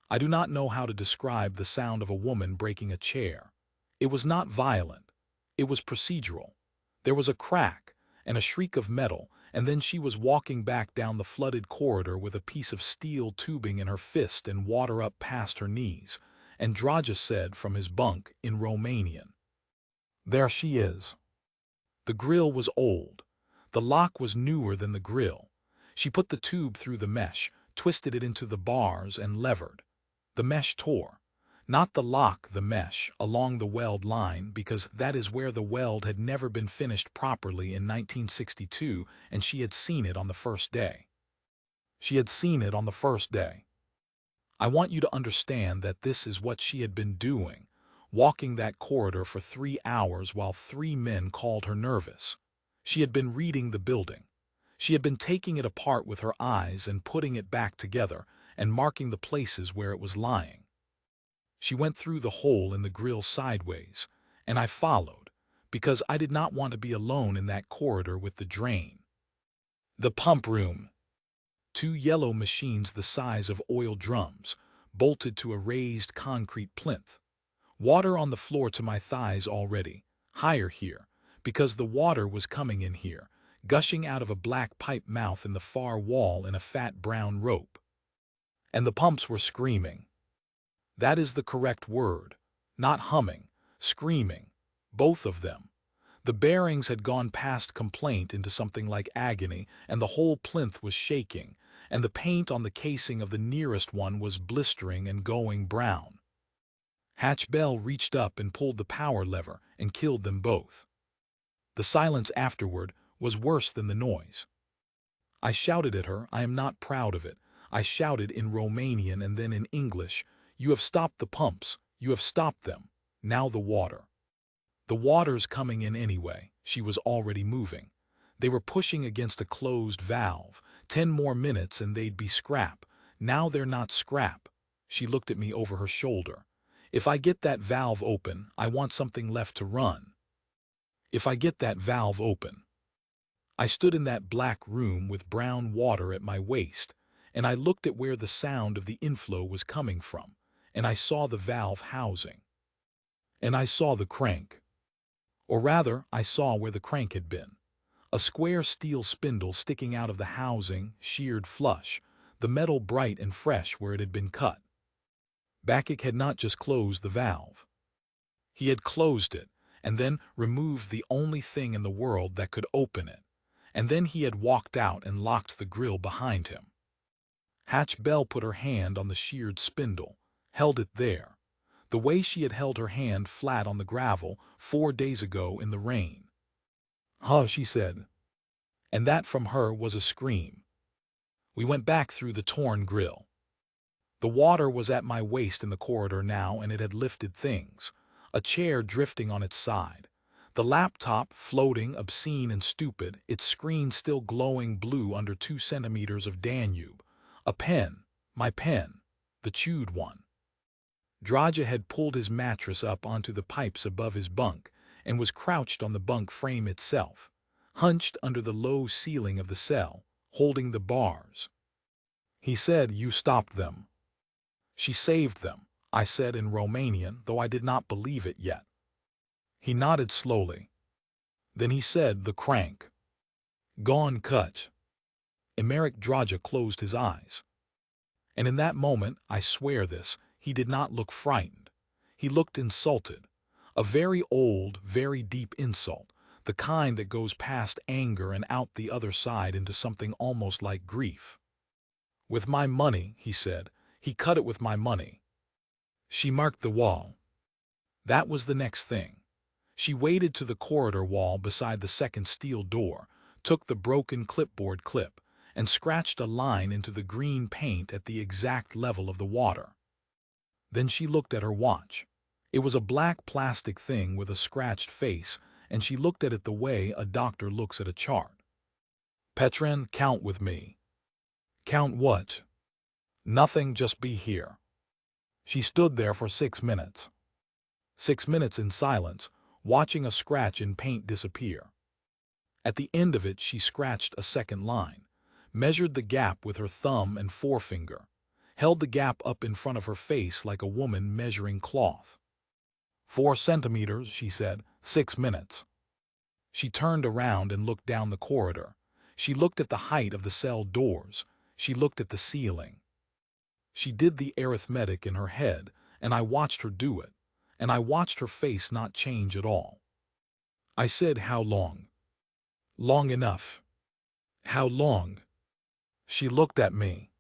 I do not know how to describe the sound of a woman breaking a chair. It was not violent. It was procedural. There was a crack and a shriek of metal, and then she was walking back down the flooded corridor with a piece of steel tubing in her fist and water up past her knees, and Draja said from his bunk in Romanian, "There she is." The grill was old. The lock was newer than the grill. She put the tube through the mesh, twisted it into the bars, and levered. The mesh tore. Not the lock, the mesh, along the weld line, because that is where the weld had never been finished properly in 1962, and she had seen it on the first day. She had seen it on the first day. I want you to understand that this is what she had been doing, walking that corridor for 3 hours while 3 men called her nervous. She had been reading the building. She had been taking it apart with her eyes and putting it back together and marking the places where it was lying. She went through the hole in the grill sideways, and I followed, because I did not want to be alone in that corridor with the drain. The pump room. 2 yellow machines the size of oil drums, bolted to a raised concrete plinth. Water on the floor to my thighs already, higher here, because the water was coming in here, gushing out of a black pipe mouth in the far wall in a fat brown rope. And the pumps were screaming. That is the correct word. Not humming, screaming. Both of them. The bearings had gone past complaint into something like agony, and the whole plinth was shaking, and the paint on the casing of the nearest one was blistering and going brown. Hatch Bell reached up and pulled the power lever and killed them both. The silence afterward was worse than the noise. I shouted at her. I am not proud of it. I shouted in Romanian and then in English, "You have stopped the pumps. You have stopped them. Now the water." The water's coming in anyway. She was already moving. They were pushing against a closed valve. 10 more minutes and they'd be scrap. Now they're not scrap. She looked at me over her shoulder. If I get that valve open, I want something left to run. If I get that valve open. I stood in that black room with brown water at my waist, and I looked at where the sound of the inflow was coming from, and I saw the valve housing. And I saw the crank. Or rather, I saw where the crank had been. A square steel spindle sticking out of the housing, sheared flush, the metal bright and fresh where it had been cut. Bacchic had not just closed the valve. He had closed it, and then removed the only thing in the world that could open it. And then he had walked out and locked the grill behind him. Hatch Bell put her hand on the sheared spindle, held it there, the way she had held her hand flat on the gravel 4 days ago in the rain. "Huh," she said. And that from her was a scream. We went back through the torn grill. The water was at my waist in the corridor now, and it had lifted things. A chair drifting on its side. The laptop floating, obscene and stupid, its screen still glowing blue under 2 centimeters of Danube. A pen, my pen, the chewed one. Draja had pulled his mattress up onto the pipes above his bunk and was crouched on the bunk frame itself, hunched under the low ceiling of the cell, holding the bars. He said, "You stopped them." "She saved them," I said in Romanian, though I did not believe it yet. He nodded slowly. Then he said, "The crank." "Gone cut." Emeric Draja closed his eyes. And in that moment, I swear this, he did not look frightened. He looked insulted. A very old, very deep insult, the kind that goes past anger and out the other side into something almost like grief. "With my money," he said. "He cut it with my money." She marked the wall. That was the next thing. She waded to the corridor wall beside the second steel door, took the broken clipboard clip, and scratched a line into the green paint at the exact level of the water. Then she looked at her watch. It was a black plastic thing with a scratched face, and she looked at it the way a doctor looks at a chart. "Petrin, count with me." "Count what?" "Nothing, just be here." She stood there for 6 minutes. 6 minutes in silence, watching a scratch in paint disappear. At the end of it, she scratched a second line, measured the gap with her thumb and forefinger, held the gap up in front of her face like a woman measuring cloth. 4 centimeters, she said, 6 minutes. She turned around and looked down the corridor. She looked at the height of the cell doors. She looked at the ceiling. She did the arithmetic in her head, and I watched her do it, and I watched her face not change at all. I said, "How long?" "Long enough." "How long?" She looked at me.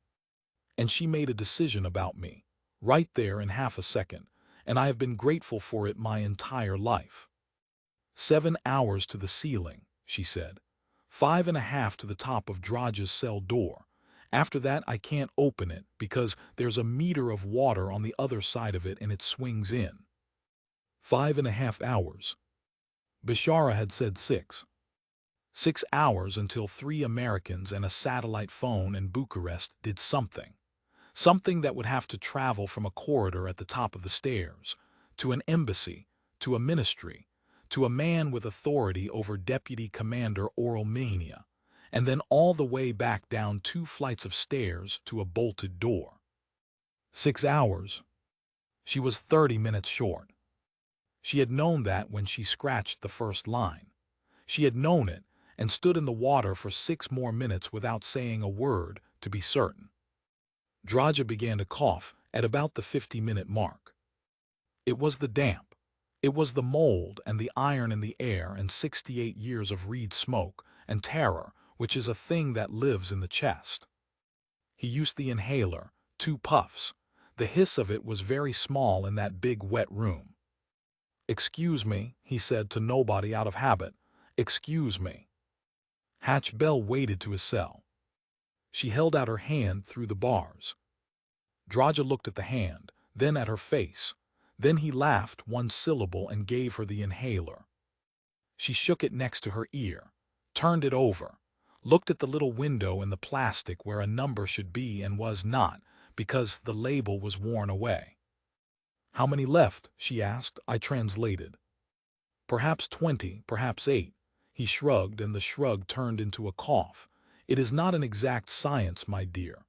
And she made a decision about me, right there in half a second, and I have been grateful for it my entire life. 7 hours to the ceiling, she said. 5.5 to the top of Draja's cell door. After that, I can't open it because there's a meter of water on the other side of it and it swings in. 5.5 hours. Bishara had said 6. 6 hours until 3 Americans and a satellite phone in Bucharest did something. Something that would have to travel from a corridor at the top of the stairs, to an embassy, to a ministry, to a man with authority over Deputy Commander Oromania, and then all the way back down 2 flights of stairs to a bolted door. 6 hours. She was 30 minutes short. She had known that when she scratched the first line. She had known it and stood in the water for 6 more minutes without saying a word, to be certain. Draja began to cough at about the 50-minute mark. It was the damp. It was the mold and the iron in the air and 68 years of reed smoke and terror, which is a thing that lives in the chest. He used the inhaler, 2 puffs. The hiss of it was very small in that big wet room. "Excuse me," he said to nobody out of habit. "Excuse me." Hatch Bell waded to his cell. She held out her hand through the bars. Draja looked at the hand, then at her face. Then he laughed 1 syllable and gave her the inhaler. She shook it next to her ear, turned it over, looked at the little window in the plastic where a number should be and was not, because the label was worn away. "How many left?" she asked. I translated. "Perhaps 20, perhaps 8. He shrugged, and the shrug turned into a cough. "It is not an exact science, my dear."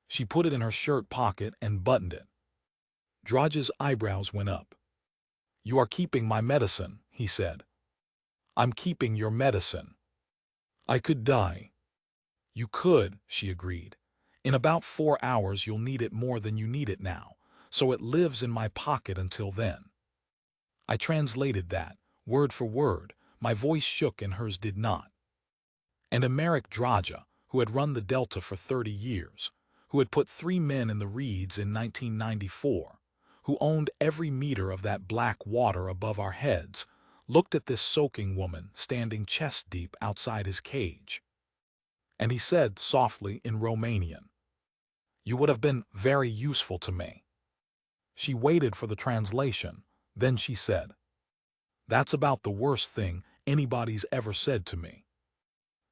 She put it in her shirt pocket and buttoned it. Draja's eyebrows went up. "You are keeping my medicine," he said. "I'm keeping your medicine." "I could die." "You could," she agreed. "In about 4 hours you'll need it more than you need it now, so it lives in my pocket until then." I translated that, word for word. My voice shook and hers did not. And Emeric Draja, who had run the Delta for 30 years, who had put 3 men in the reeds in 1994, who owned every meter of that black water above our heads, looked at this soaking woman standing chest-deep outside his cage. And he said softly in Romanian, "You would have been very useful to me." She waited for the translation, then she said, "That's about the worst thing anybody's ever said to me."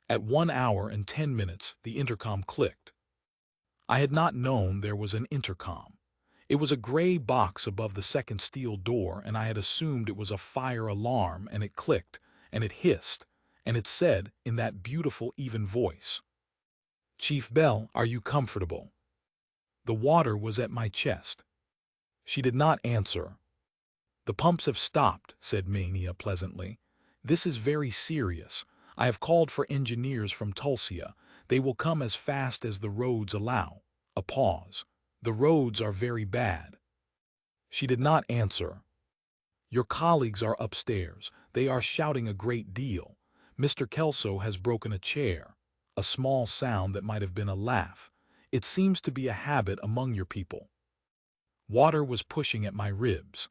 At 1 hour and 10 minutes, the intercom clicked. I had not known there was an intercom. It was a gray box above the second steel door, and I had assumed it was a fire alarm, and it clicked, and it hissed, and it said in that beautiful even voice, "Chief Bell, are you comfortable?" The water was at my chest. She did not answer. "The pumps have stopped," said Mania pleasantly. "This is very serious. I have called for engineers from Tulsia. They will come as fast as the roads allow." A pause. "The roads are very bad." She did not answer. "Your colleagues are upstairs. They are shouting a great deal. Mr. Kelso has broken a chair." A small sound that might have been a laugh. "It seems to be a habit among your people." Water was pushing at my ribs.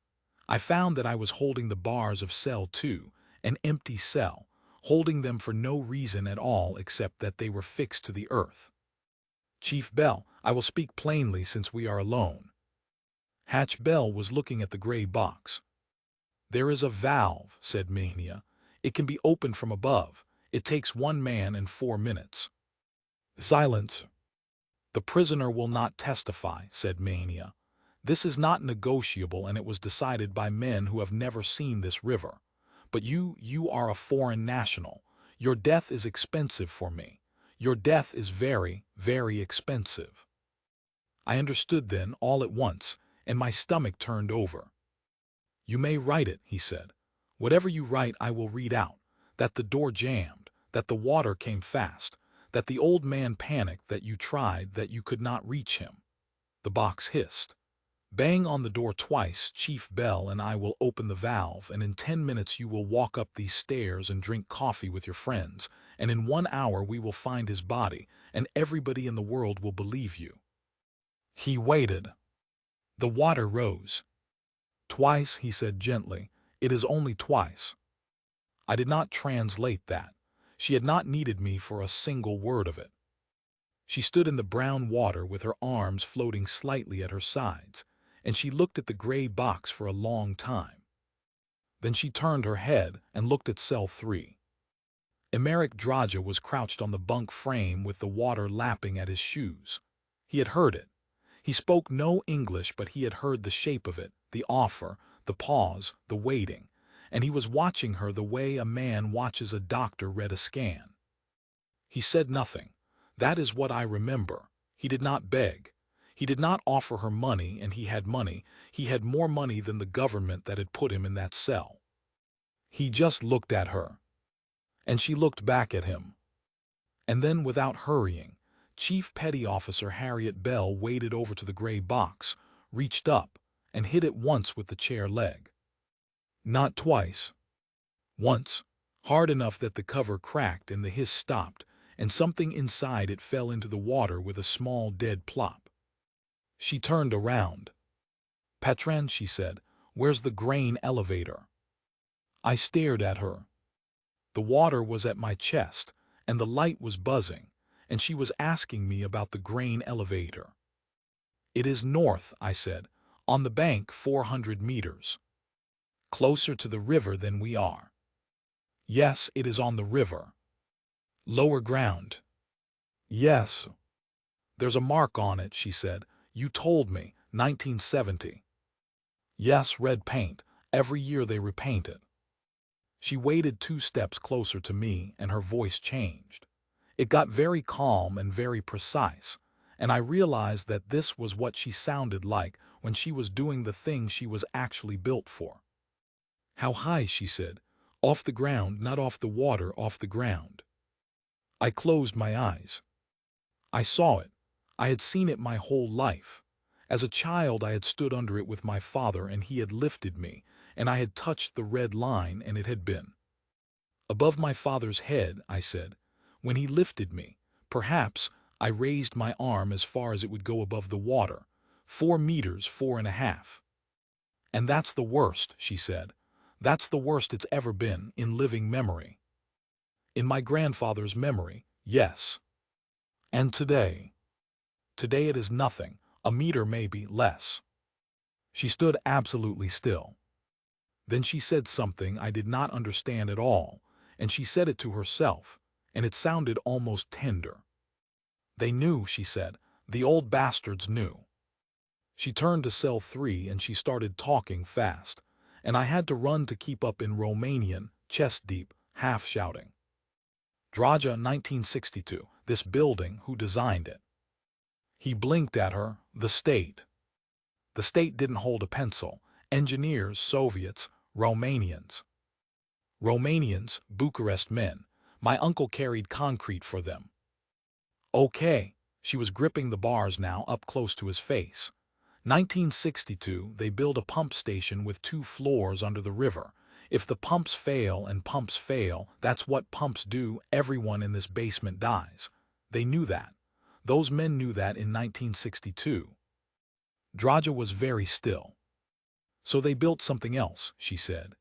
I found that I was holding the bars of cell 2, an empty cell, holding them for no reason at all except that they were fixed to the earth. "Chief Bell, I will speak plainly since we are alone." Hatch Bell was looking at the gray box. "There is a valve," said Mania. "It can be opened from above. It takes 1 man and 4 minutes. "Silence." "The prisoner will not testify," said Mania. "This is not negotiable, and it was decided by men who have never seen this river. But you are a foreign national. Your death is expensive for me. Your death is very, very expensive." I understood then, all at once, and my stomach turned over. "You may write it," he said. "Whatever you write I will read out. That the door jammed, that the water came fast, that the old man panicked, that you tried, that you could not reach him." The box hissed. "Bang on the door twice, Chief Bell, and I will open the valve, and in 10 minutes you will walk up these stairs and drink coffee with your friends, and in 1 hour we will find his body, and everybody in the world will believe you." He waited. The water rose. "Twice," he said gently. "It is only twice." I did not translate that. She had not needed me for a single word of it. She stood in the brown water with her arms floating slightly at her sides, and she looked at the gray box for a long time. Then she turned her head and looked at cell 3. Emeric Draja was crouched on the bunk frame with the water lapping at his shoes. He had heard it. He spoke no English, but he had heard the shape of it, the offer, the pause, the waiting, and he was watching her the way a man watches a doctor read a scan. He said nothing. That is what I remember. He did not beg. He did not offer her money, and he had money. He had more money than the government that had put him in that cell. He just looked at her. And she looked back at him. And then, without hurrying, Chief Petty Officer Harriet Bell waded over to the gray box, reached up, and hit it once with the chair leg. Not twice. Once, hard enough that the cover cracked and the hiss stopped, and something inside it fell into the water with a small dead plop. She turned around. "Patron," she said, "where's the grain elevator?" I stared at her. The water was at my chest, and the light was buzzing, and she was asking me about the grain elevator. "It is north," I said, "on the bank 400 meters. Closer to the river than we are." "Yes, it is on the river." "Lower ground." "Yes." "There's a mark on it," she said. "You told me, 1970. "Yes, red paint. Every year they repaint it." She waded 2 steps closer to me, and her voice changed. It got very calm and very precise, and I realized that this was what she sounded like when she was doing the thing she was actually built for. "How high?" she said. "Off the ground, not off the water, off the ground." I closed my eyes. I saw it. I had seen it my whole life. As a child, I had stood under it with my father, and he had lifted me, and I had touched the red line, and it had been above my father's head, I said. When he lifted me, perhaps, I raised my arm as far as it would go above the water, 4 meters, 4.5. "And that's the worst," she said. "That's the worst it's ever been, in living memory." "In my grandfather's memory, yes." "And today?" "Today it is nothing, a meter maybe, less." She stood absolutely still. Then she said something I did not understand at all, and she said it to herself, and it sounded almost tender. "They knew," she said. "The old bastards knew." She turned to cell 3 and she started talking fast, and I had to run to keep up in Romanian, chest deep, half shouting. "Draja, 1962, this building, who designed it?" He blinked at her. "The state." The state didn't hold a pencil. Engineers, Soviets, Romanians. Romanians, Bucharest men. My uncle carried concrete for them. "Okay." She was gripping the bars now, up close to his face. 1962, they build a pump station with 2 floors under the river. If the pumps fail, and pumps fail, that's what pumps do, everyone in this basement dies. They knew that. Those men knew that in 1962. Draja was very still. "So they built something else," she said.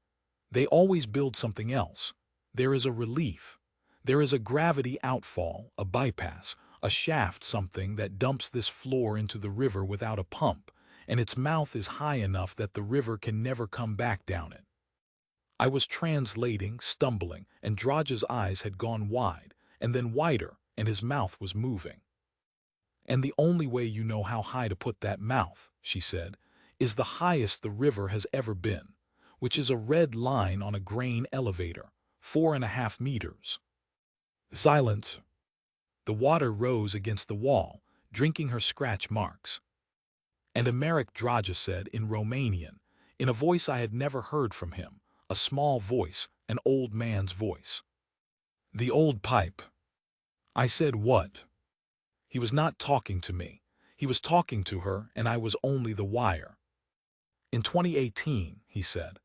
"They always build something else. There is a relief. There is a gravity outfall, a bypass, a shaft, something that dumps this floor into the river without a pump, and its mouth is high enough that the river can never come back down it." I was translating, stumbling, and Draja's eyes had gone wide, and then wider, and his mouth was moving. "And the only way you know how high to put that mouth," she said, "is the highest the river has ever been, which is a red line on a grain elevator, 4.5 meters. Silence. The water rose against the wall, drinking her scratch marks. "And Americ," Draja said in Romanian, in a voice I had never heard from him, a small voice, an old man's voice. "The old pipe." I said, "What?" He was not talking to me. He was talking to her, and I was only the wire. "In 2018, he said.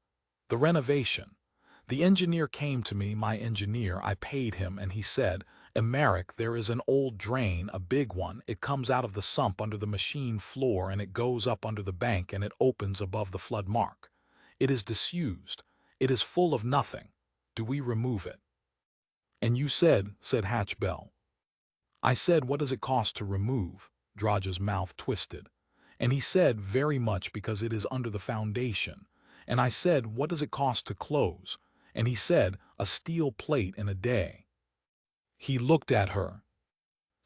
"The renovation. The engineer came to me, my engineer, I paid him, and he said, 'Americ, there is an old drain, a big one, it comes out of the sump under the machine floor and it goes up under the bank and it opens above the flood mark. It is disused. It is full of nothing. Do we remove it?' And you said Hatch Bell. I said, 'What does it cost to remove?'" Draja's mouth twisted. "And he said, 'Very much, because it is under the foundation.' And I said, 'What does it cost to close?' And he said, 'A steel plate in a day.'" He looked at her.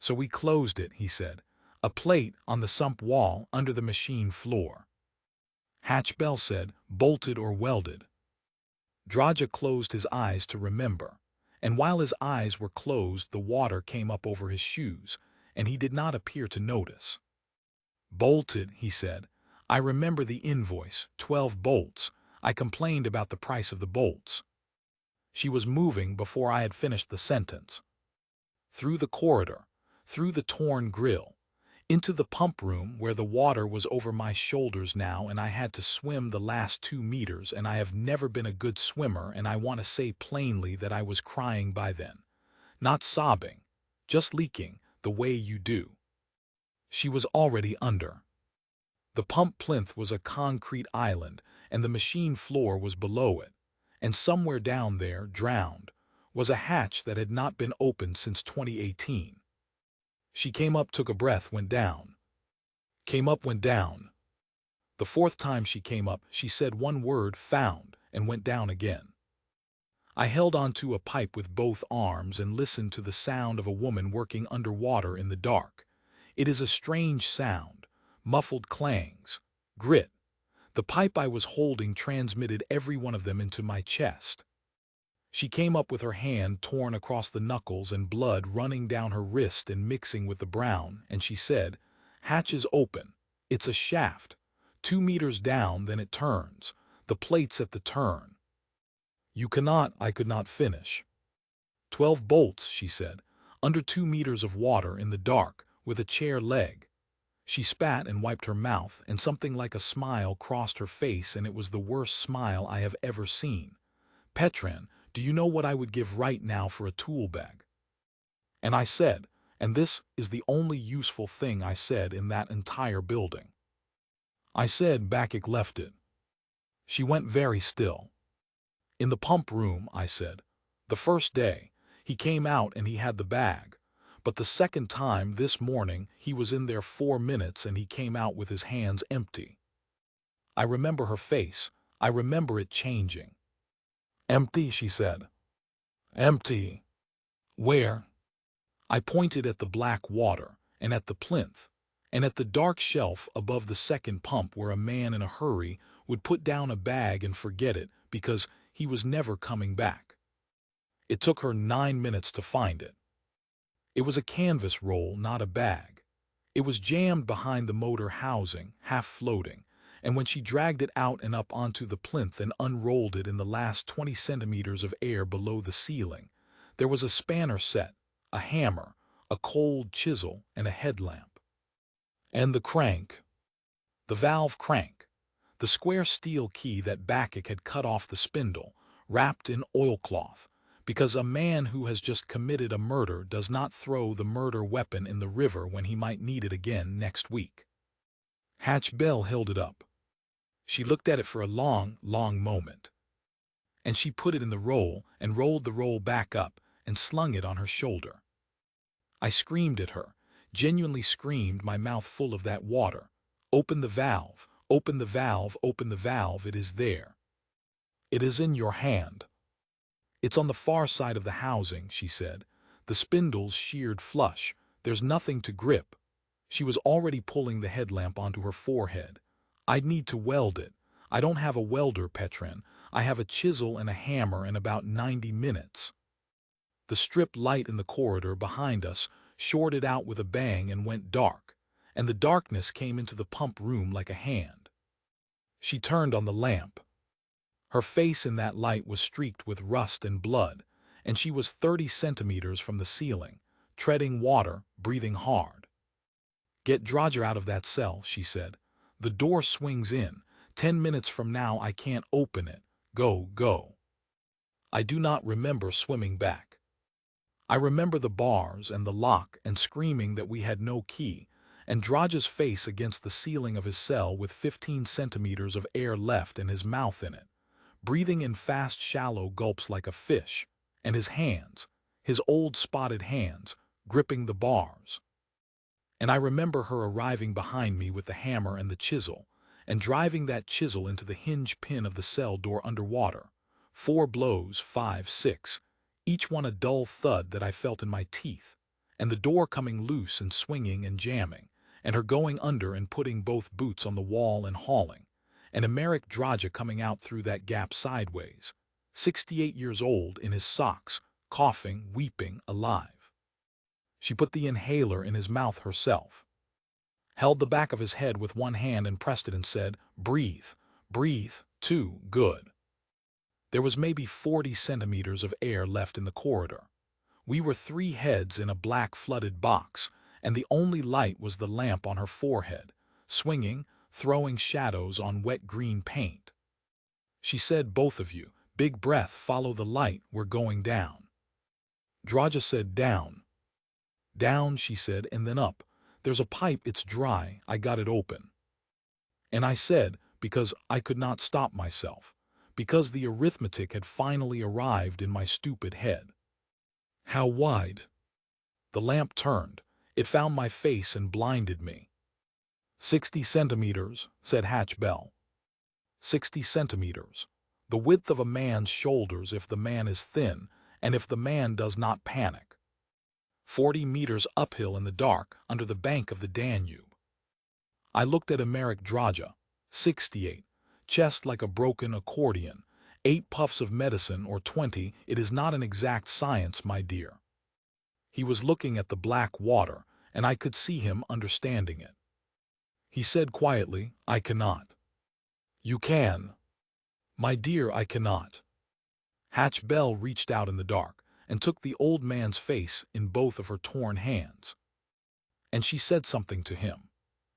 "So we closed it," he said. "A plate on the sump wall under the machine floor." Hatch Bell said, "Bolted or welded?" Draja closed his eyes to remember, and while his eyes were closed the water came up over his shoes, and he did not appear to notice. "Bolted," he said. "I remember the invoice, 12 bolts. I complained about the price of the bolts." She was moving before I had finished the sentence. "Through the corridor. through the torn grill, into the pump room where the water was over my shoulders now and I had to swim the last 2 meters, and I have never been a good swimmer, and I want to say plainly that I was crying by then. Not sobbing, just leaking, the way you do. She was already under. The pump plinth was a concrete island, and the machine floor was below it, and somewhere down there, drowned, was a hatch that had not been opened since 2018. She came up, took a breath, went down. Came up, went down. The fourth time she came up, she said one word, found, and went down again. I held onto a pipe with both arms and listened to the sound of a woman working underwater in the dark. It is a strange sound, muffled clangs, grit. The pipe I was holding transmitted every one of them into my chest. She came up with her hand torn across the knuckles and blood running down her wrist and mixing with the brown, and she said, "Hatch is open. It's a shaft. 2 meters down, then it turns. The plate's at the turn. You cannot," I could not finish. 12 bolts, she said, under 2 meters of water in the dark, with a chair leg. She spat and wiped her mouth, and something like a smile crossed her face, and it was the worst smile I have ever seen. "Petran, do you know what I would give right now for a tool bag?" And I said, and this is the only useful thing I said in that entire building. I said, Bakik left it. She went very still. "In the pump room," I said. "The first day, he came out and he had the bag. But the second time, this morning, he was in there 4 minutes and he came out with his hands empty." I remember her face. I remember it changing. "Empty," she said. "Empty. Where?" I pointed at the black water, and at the plinth, and at the dark shelf above the second pump where a man in a hurry would put down a bag and forget it because he was never coming back. It took her 9 minutes to find it. It was a canvas roll, not a bag. It was jammed behind the motor housing, half floating, and when she dragged it out and up onto the plinth and unrolled it in the last 20 centimeters of air below the ceiling, there was a spanner set, a hammer, a cold chisel, and a headlamp. And the crank. The valve crank. The square steel key that Bakik had cut off the spindle, wrapped in oilcloth, because a man who has just committed a murder does not throw the murder weapon in the river when he might need it again next week. Hatch Bell held it up. She looked at it for a long, long moment. And she put it in the roll and rolled the roll back up and slung it on her shoulder. I screamed at her, genuinely screamed, my mouth full of that water. "Open the valve, open the valve, open the valve, it is there. It is in your hand. It's on the far side of the housing," she said. "The spindle's sheared flush. There's nothing to grip." She was already pulling the headlamp onto her forehead. "I'd need to weld it. I don't have a welder, Petran. I have a chisel and a hammer in about 90 minutes. The strip light in the corridor behind us shorted out with a bang and went dark, and the darkness came into the pump room like a hand. She turned on the lamp. Her face in that light was streaked with rust and blood, and she was 30 centimeters from the ceiling, treading water, breathing hard. "Get Drodger out of that cell," she said. "The door swings in. 10 minutes from now I can't open it. Go, go." I do not remember swimming back. I remember the bars and the lock and screaming that we had no key, and Drodger's face against the ceiling of his cell with 15 centimeters of air left and his mouth in it, breathing in fast, shallow gulps like a fish, and his hands, his old spotted hands, gripping the bars. And I remember her arriving behind me with the hammer and the chisel, and driving that chisel into the hinge pin of the cell door underwater. 4 blows, 5, 6, each one a dull thud that I felt in my teeth, and the door coming loose and swinging and jamming, and her going under and putting both boots on the wall and hauling, and Emeric Drodger coming out through that gap sideways, 68 years old, in his socks, coughing, weeping, alive. She put the inhaler in his mouth herself, held the back of his head with one hand and pressed it and said, "Breathe, breathe, too good." There was maybe 40 centimeters of air left in the corridor. We were three heads in a black flooded box, and the only light was the lamp on her forehead, swinging, throwing shadows on wet green paint. She said, "Both of you, big breath, follow the light, we're going down." Draja said, "Down." "Down," she said, "and then up. There's a pipe, it's dry, I got it open." And I said, because I could not stop myself, because the arithmetic had finally arrived in my stupid head. "How wide?" The lamp turned. It found my face and blinded me. 60 centimeters, said Hatch Bell. 60 centimeters. The width of a man's shoulders if the man is thin, and if the man does not panic. 40 meters uphill in the dark, under the bank of the Danube. I looked at Emeric Draja, 68, chest like a broken accordion, 8 puffs of medicine or 20, it is not an exact science, my dear. He was looking at the black water, and I could see him understanding it. He said quietly, "I cannot." "You can." "My dear, I cannot." Hatch Bell reached out in the dark and took the old man's face in both of her torn hands. And she said something to him.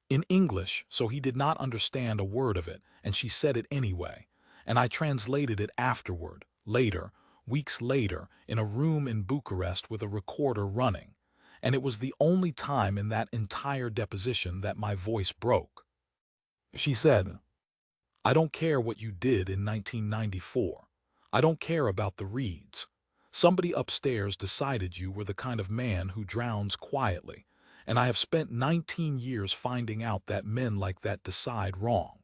In English, so he did not understand a word of it, and she said it anyway, and I translated it afterward, later, weeks later, in a room in Bucharest with a recorder running, and it was the only time in that entire deposition that my voice broke. She said, "I don't care what you did in 1994. I don't care about the Reeds. Somebody upstairs decided you were the kind of man who drowns quietly, and I have spent 19 years finding out that men like that decide wrong."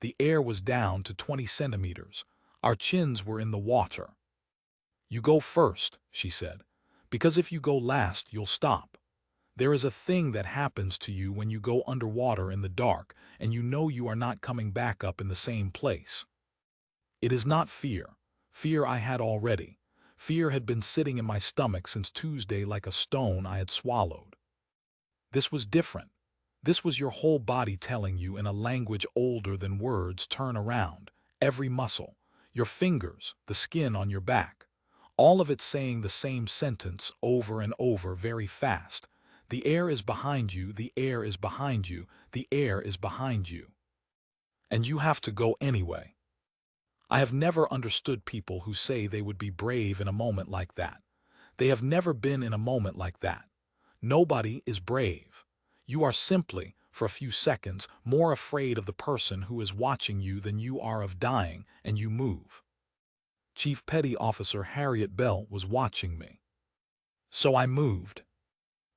The air was down to 20 centimeters. Our chins were in the water. "You go first," she said, "because if you go last, you'll stop. There is a thing that happens to you when you go underwater in the dark, and you know you are not coming back up in the same place. It is not fear. Fear I had already. Fear had been sitting in my stomach since Tuesday like a stone I had swallowed. This was different. This was your whole body telling you in a language older than words, turn around, every muscle, your fingers, the skin on your back, all of it saying the same sentence over and over very fast. The air is behind you, the air is behind you, the air is behind you. And you have to go anyway. I have never understood people who say they would be brave in a moment like that. They have never been in a moment like that. Nobody is brave. You are simply, for a few seconds, more afraid of the person who is watching you than you are of dying, and you move. Chief Petty Officer Harriet Bell was watching me. So I moved.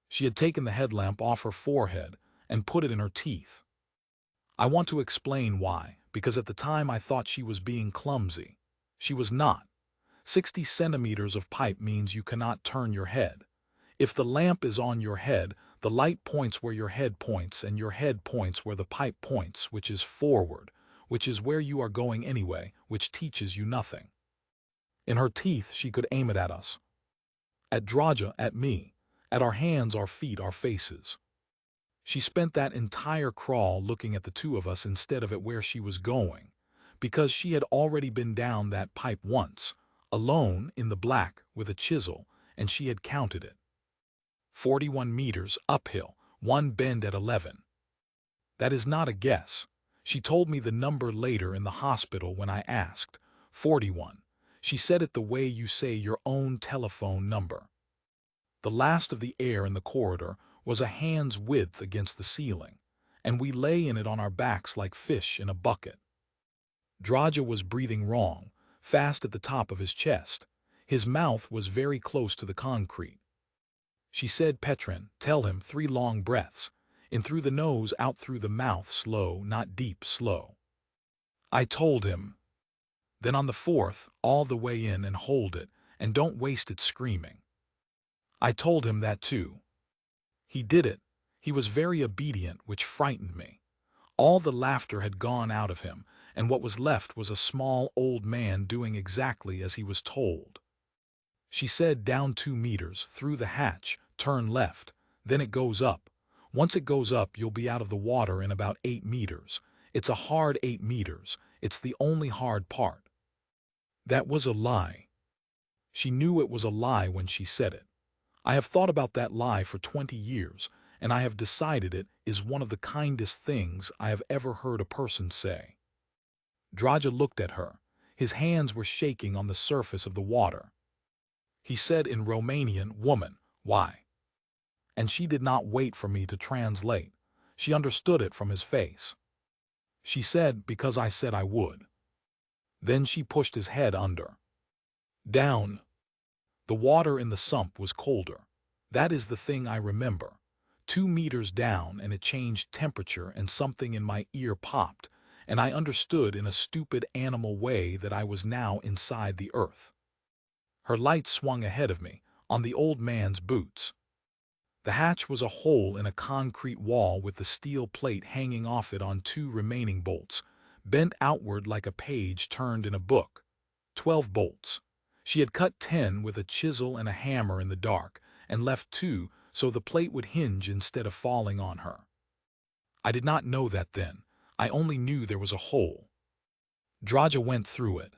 She had taken the headlamp off her forehead and put it in her teeth. I want to explain why, because at the time I thought she was being clumsy. She was not. 60 centimeters of pipe means you cannot turn your head. If the lamp is on your head, the light points where your head points, and your head points where the pipe points, which is forward, which is where you are going anyway, which teaches you nothing. In her teeth she could aim it at us. At Draja, at me, at our hands, our feet, our faces. She spent that entire crawl looking at the two of us instead of at where she was going, because she had already been down that pipe once, alone in the black with a chisel, and she had counted it. 41 meters uphill, one bend at 11. That is not a guess. She told me the number later in the hospital when I asked. 41. She said it the way you say your own telephone number. The last of the air in the corridor was a hand's width against the ceiling, and we lay in it on our backs like fish in a bucket. Draja was breathing wrong, fast at the top of his chest. His mouth was very close to the concrete. She said, "Petrin, tell him 3 long breaths, in through the nose, out through the mouth, slow, not deep, slow." I told him. Then on the 4th, all the way in and hold it, and don't waste it screaming. I told him that too. He did it. He was very obedient, which frightened me. All the laughter had gone out of him, and what was left was a small old man doing exactly as he was told. She said, "Down 2 meters, through the hatch, turn left, then it goes up. Once it goes up, you'll be out of the water in about 8 meters. It's a hard 8 meters. It's the only hard part." That was a lie. She knew it was a lie when she said it. I have thought about that lie for 20 years, and I have decided it is one of the kindest things I have ever heard a person say. Draja looked at her. His hands were shaking on the surface of the water. He said in Romanian, "Woman, why?" And she did not wait for me to translate. She understood it from his face. She said, "Because I said I would." Then she pushed his head under. Down. The water in the sump was colder. That is the thing I remember. 2 meters down, and it changed temperature, and something in my ear popped, and I understood in a stupid animal way that I was now inside the earth. Her light swung ahead of me, on the old man's boots. The hatch was a hole in a concrete wall with the steel plate hanging off it on 2 remaining bolts, bent outward like a page turned in a book. 12 bolts. She had cut 10 with a chisel and a hammer in the dark, and left 2 so the plate would hinge instead of falling on her. I did not know that then. I only knew there was a hole. Draja went through it.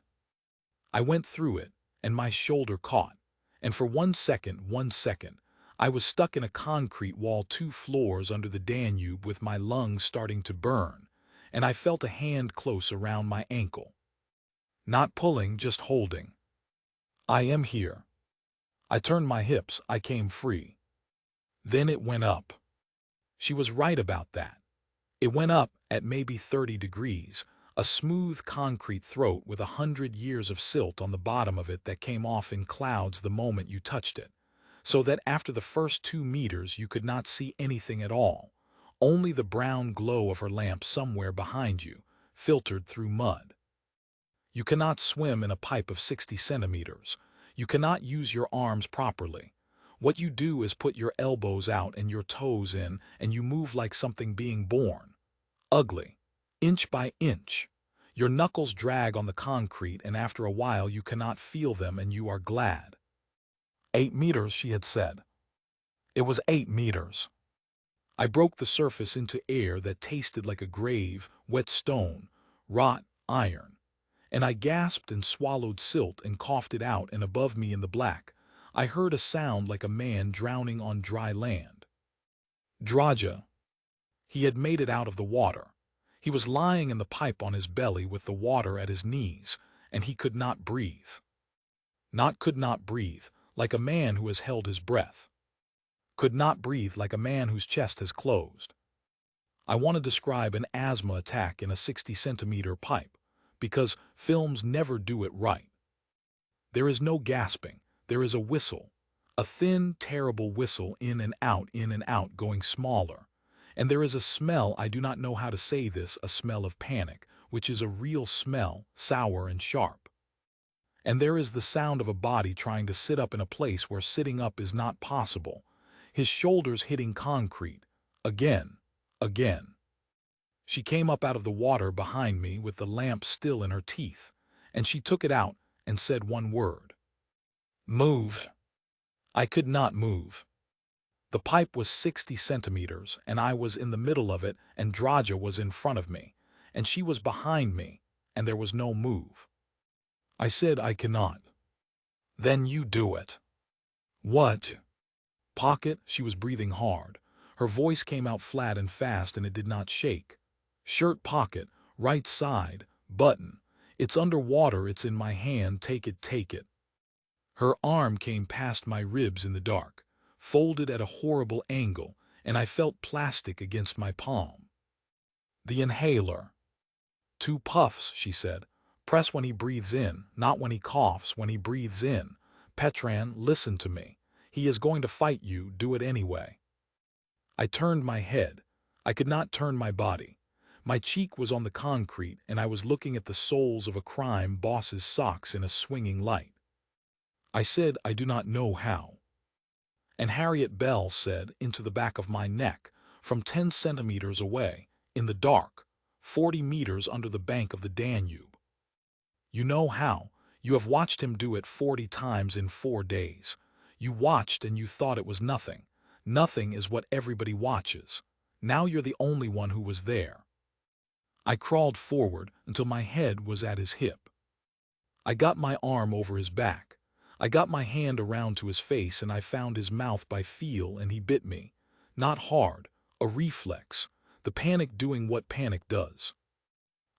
I went through it, and my shoulder caught. And for 1 second, I was stuck in a concrete wall 2 floors under the Danube with my lungs starting to burn, and I felt a hand close around my ankle. Not pulling, just holding. I am here. I turned my hips, I came free. Then it went up. She was right about that. It went up at maybe 30 degrees, a smooth concrete throat with 100 years of silt on the bottom of it that came off in clouds the moment you touched it, so that after the first 2 meters you could not see anything at all, only the brown glow of her lamp somewhere behind you, filtered through mud. You cannot swim in a pipe of 60 centimeters. You cannot use your arms properly. What you do is put your elbows out and your toes in, and you move like something being born. Ugly. Inch by inch. Your knuckles drag on the concrete, and after a while you cannot feel them, and you are glad. 8 meters, she had said. It was 8 meters. I broke the surface into air that tasted like a grave, wet stone, rot, iron. And I gasped and swallowed silt and coughed it out, and above me in the black, I heard a sound like a man drowning on dry land. Draja. He had made it out of the water. He was lying in the pipe on his belly with the water at his knees, and he could not breathe. Could not breathe, like a man who has held his breath. Could not breathe like a man whose chest has closed. I want to describe an asthma attack in a 60-centimeter pipe, because films never do it right. There is no gasping, there is a whistle. A thin, terrible whistle in and out, going smaller. And there is a smell, I do not know how to say this, a smell of panic, which is a real smell, sour and sharp. And there is the sound of a body trying to sit up in a place where sitting up is not possible. His shoulders hitting concrete. Again. She came up out of the water behind me with the lamp still in her teeth, and she took it out and said one word. Move. I could not move. The pipe was 60 centimeters, and I was in the middle of it, and Draja was in front of me, and she was behind me, and there was no move. I said, I cannot. Then you do it. What? Pocket, she was breathing hard. Her voice came out flat and fast, and it did not shake. Shirt pocket, right side, button. It's under water, it's in my hand, take it, take it. Her arm came past my ribs in the dark, folded at a horrible angle, and I felt plastic against my palm. The inhaler. 2 puffs, she said. Press when he breathes in, not when he coughs, when he breathes in. Petran, listen to me. He is going to fight you, do it anyway. I turned my head. I could not turn my body. My cheek was on the concrete, and I was looking at the soles of a crime boss's socks in a swinging light. I said, I do not know how. And Harriet Bell said, into the back of my neck, from 10 centimeters away, in the dark, 40 meters under the bank of the Danube. You know how. You have watched him do it 40 times in 4 days. You watched and you thought it was nothing. Nothing is what everybody watches. Now you're the only one who was there. I crawled forward until my head was at his hip. I got my arm over his back. I got my hand around to his face and I found his mouth by feel and he bit me. Not hard, a reflex, the panic doing what panic does.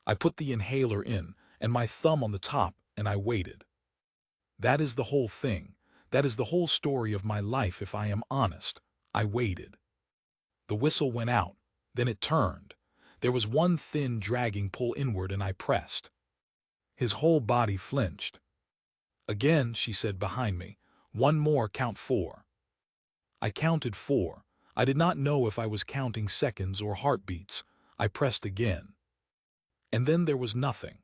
I put the inhaler in and my thumb on the top and I waited. That is the whole thing. That is the whole story of my life if I am honest. I waited. The whistle went out, then it turned. There was one thin dragging pull inward and I pressed. His whole body flinched. Again, she said behind me, one more, count 4. I counted 4. I did not know if I was counting seconds or heartbeats. I pressed again. And then there was nothing.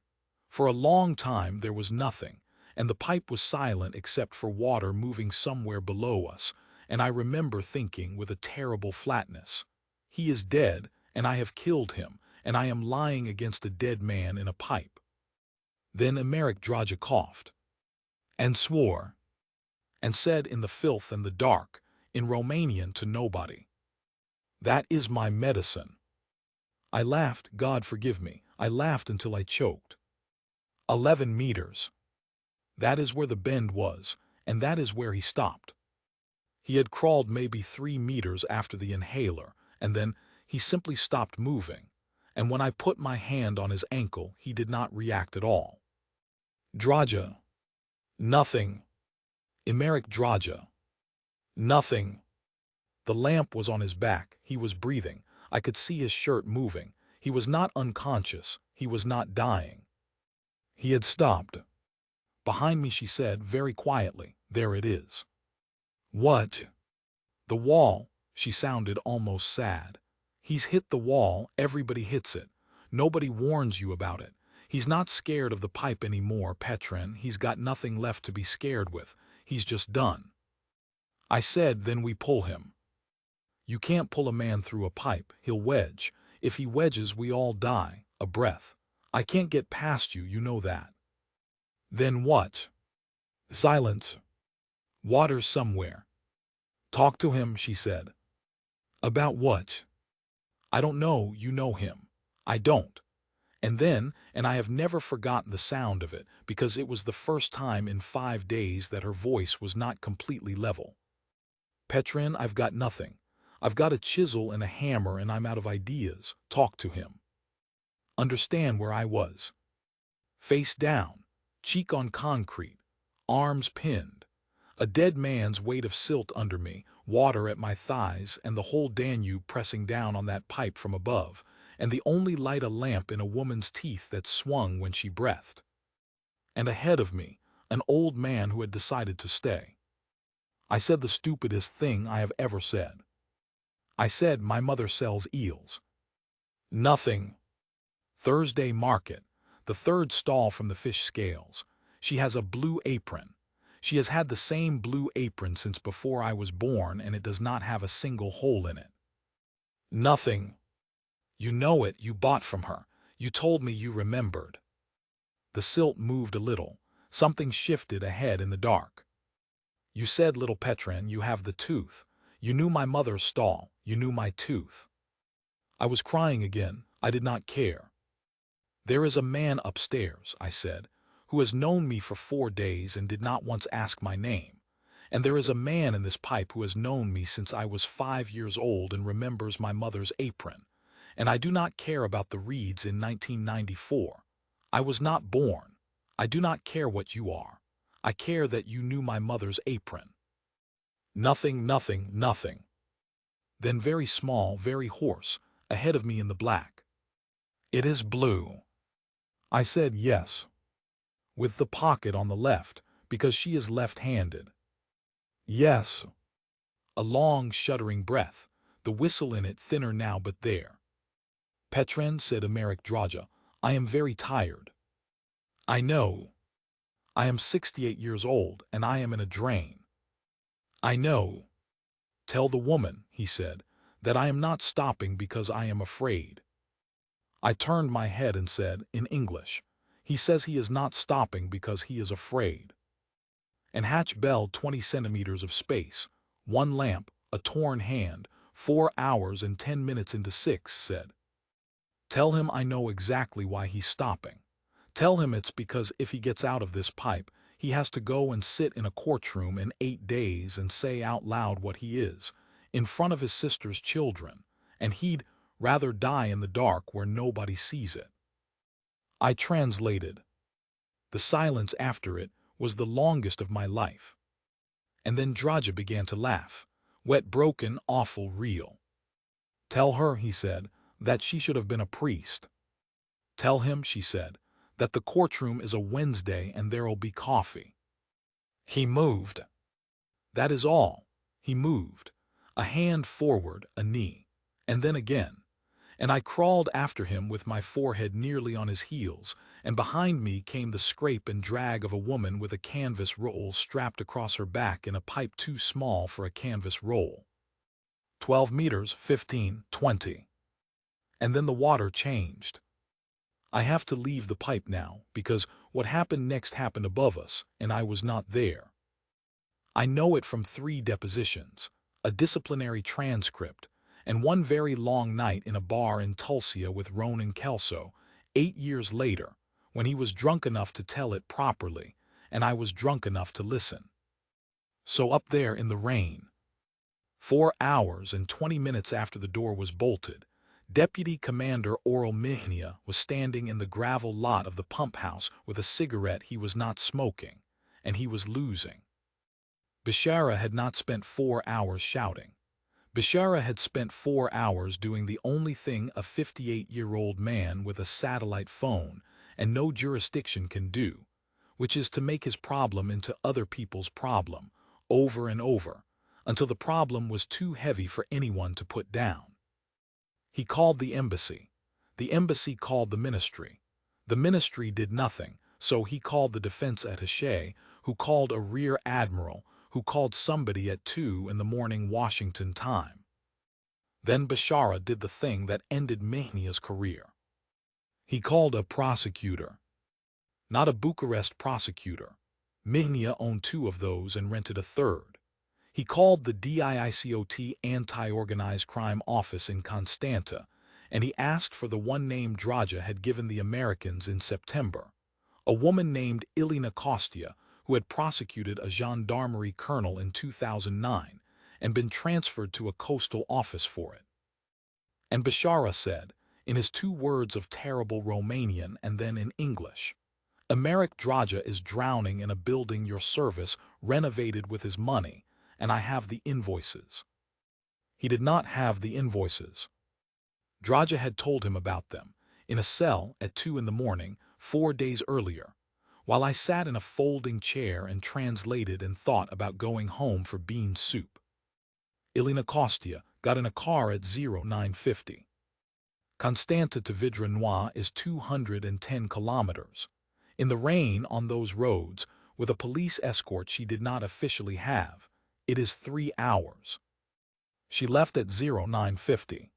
For a long time there was nothing, and the pipe was silent except for water moving somewhere below us, and I remember thinking with a terrible flatness, he is dead, and I have killed him, and I am lying against a dead man in a pipe. Then Emeric Draja coughed, and swore, and said in the filth and the dark, in Romanian to nobody, "That is my medicine." I laughed, God forgive me, I laughed until I choked. 11 meters. That is where the bend was, and that is where he stopped. He had crawled maybe 3 meters after the inhaler, and then he simply stopped moving, and when I put my hand on his ankle, he did not react at all. Draja. Nothing. Emeric Draja. Nothing. The lamp was on his back, he was breathing, I could see his shirt moving, he was not unconscious, he was not dying. He had stopped. Behind me she said very quietly, "There it is." "What?" "The wall," she sounded almost sad. "He's hit the wall, everybody hits it. Nobody warns you about it. He's not scared of the pipe anymore, Petrin, he's got nothing left to be scared with, he's just done." I said, "Then we pull him." "You can't pull a man through a pipe, he'll wedge. If he wedges we all die, a breath. I can't get past you, you know that." "Then what?" "Silence. Water somewhere." "Talk to him," she said. "About what?" "I don't know, you know him. I don't." And then, and I have never forgotten the sound of it, because it was the first time in 5 days that her voice was not completely level. "Petrin, I've got nothing. I've got a chisel and a hammer and I'm out of ideas. Talk to him." Understand where I was. Face down, cheek on concrete, arms pinned. A dead man's weight of silt under me, water at my thighs, and the whole Danube pressing down on that pipe from above, and the only light a lamp in a woman's teeth that swung when she breathed. And ahead of me, an old man who had decided to stay. I said the stupidest thing I have ever said. I said my mother sells eels. Nothing. Thursday market, the 3rd stall from the fish scales. She has a blue apron. She has had the same blue apron since before I was born and it does not have a single hole in it. Nothing. You know it, you bought from her. You told me you remembered. The silt moved a little. Something shifted ahead in the dark. You said, little Petrin, you have the tooth. You knew my mother's stall. You knew my tooth. I was crying again. I did not care. There is a man upstairs, I said, who has known me for 4 days and did not once ask my name. And there is a man in this pipe who has known me since I was 5 years old and remembers my mother's apron. And I do not care about the reeds in 1994. I was not born. I do not care what you are. I care that you knew my mother's apron. Nothing, nothing, nothing. Then very small, very hoarse, ahead of me in the black. It is blue. I said yes. With the pocket on the left, because she is left-handed. Yes. A long, shuddering breath, the whistle in it thinner now but there. Petrin, said Emeric Draja, I am very tired. I know. I am 68 years old and I am in a drain. I know. Tell the woman, he said, that I am not stopping because I am afraid. I turned my head and said, in English, he says he is not stopping because he is afraid. And hatch belled 20 centimeters of space, 1 lamp, a torn hand, 4 hours and 10 minutes into 6, said. Tell him I know exactly why he's stopping. Tell him it's because if he gets out of this pipe, He has to go and sit in a courtroom in 8 days and say out loud what he is, in front of his sister's children, and he'd rather die in the dark where nobody sees it. I translated. The silence after it was the longest of my life. And then Draja began to laugh. Wet, broken, awful, real. Tell her, he said, that she should have been a priest. Tell him, she said, that the courtroom is a Wednesday and there'll be coffee. He moved. That is all. He moved. A hand forward, a knee, and then again. And I crawled after him with my forehead nearly on his heels, and behind me came the scrape and drag of a woman with a canvas roll strapped across her back in a pipe too small for a canvas roll. 12 meters, 15, 20. And then the water changed. I have to leave the pipe now, because what happened next happened above us, and I was not there. I know it from 3 depositions, a disciplinary transcript, and one very long night in a bar in Tulsia with Ronan Kelso, 8 years later, when he was drunk enough to tell it properly, and I was drunk enough to listen. So up there in the rain, 4 hours and 20 minutes after the door was bolted, Deputy Commander Oral Mihnia was standing in the gravel lot of the pump house with a cigarette he was not smoking, and he was losing. Bishara had not spent 4 hours shouting. Bishara had spent 4 hours doing the only thing a 58-year-old man with a satellite phone and no jurisdiction can do, which is to make his problem into other people's problem, over and over, until the problem was too heavy for anyone to put down. He called the embassy. The embassy called the ministry. The ministry did nothing, so he called the defense attaché, who called a rear admiral, who called somebody at 2 in the morning Washington time. Then Bishara did the thing that ended Mihnia's career. He called a prosecutor. Not a Bucharest prosecutor. Mihnia owned 2 of those and rented a 3rd. He called the DIICOT Anti-Organized Crime Office in Constanta, and he asked for the one name Draja had given the Americans in September, a woman named Ilina Kostia, who had prosecuted a gendarmerie colonel in 2009 and been transferred to a coastal office for it. And Bishara said, in his 2 words of terrible Romanian and then in English, Americ Draja is drowning in a building your service renovated with his money, and I have the invoices. He did not have the invoices. Draja had told him about them, in a cell at 2 in the morning, 4 days earlier, while I sat in a folding chair and translated and thought about going home for bean soup. Ilina Kostia got in a car at 0950. Constanta to Vidra is 210 kilometers. In the rain on those roads, with a police escort she did not officially have, it is 3 hours. She left at 0950.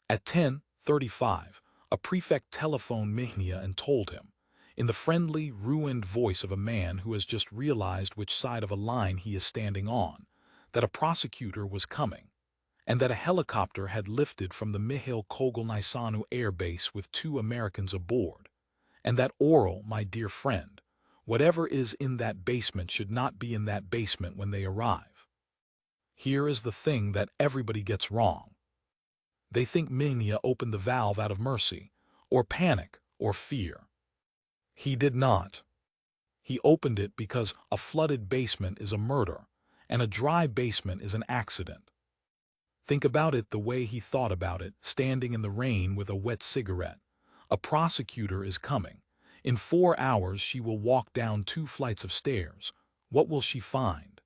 At 10:35, a prefect telephoned Mihnia and told him, in the friendly, ruined voice of a man who has just realized which side of a line he is standing on, that a prosecutor was coming, and that a helicopter had lifted from the Mihail Kogalniceanu air base with 2 Americans aboard, and that Oral, my dear friend, whatever is in that basement should not be in that basement when they arrive. Here is the thing that everybody gets wrong. They think Mihnia opened the valve out of mercy, or panic, or fear. He did not. He opened it because a flooded basement is a murder, and a dry basement is an accident. Think about it the way he thought about it, standing in the rain with a wet cigarette. A prosecutor is coming. In 4 hours she will walk down 2 flights of stairs. What will she find?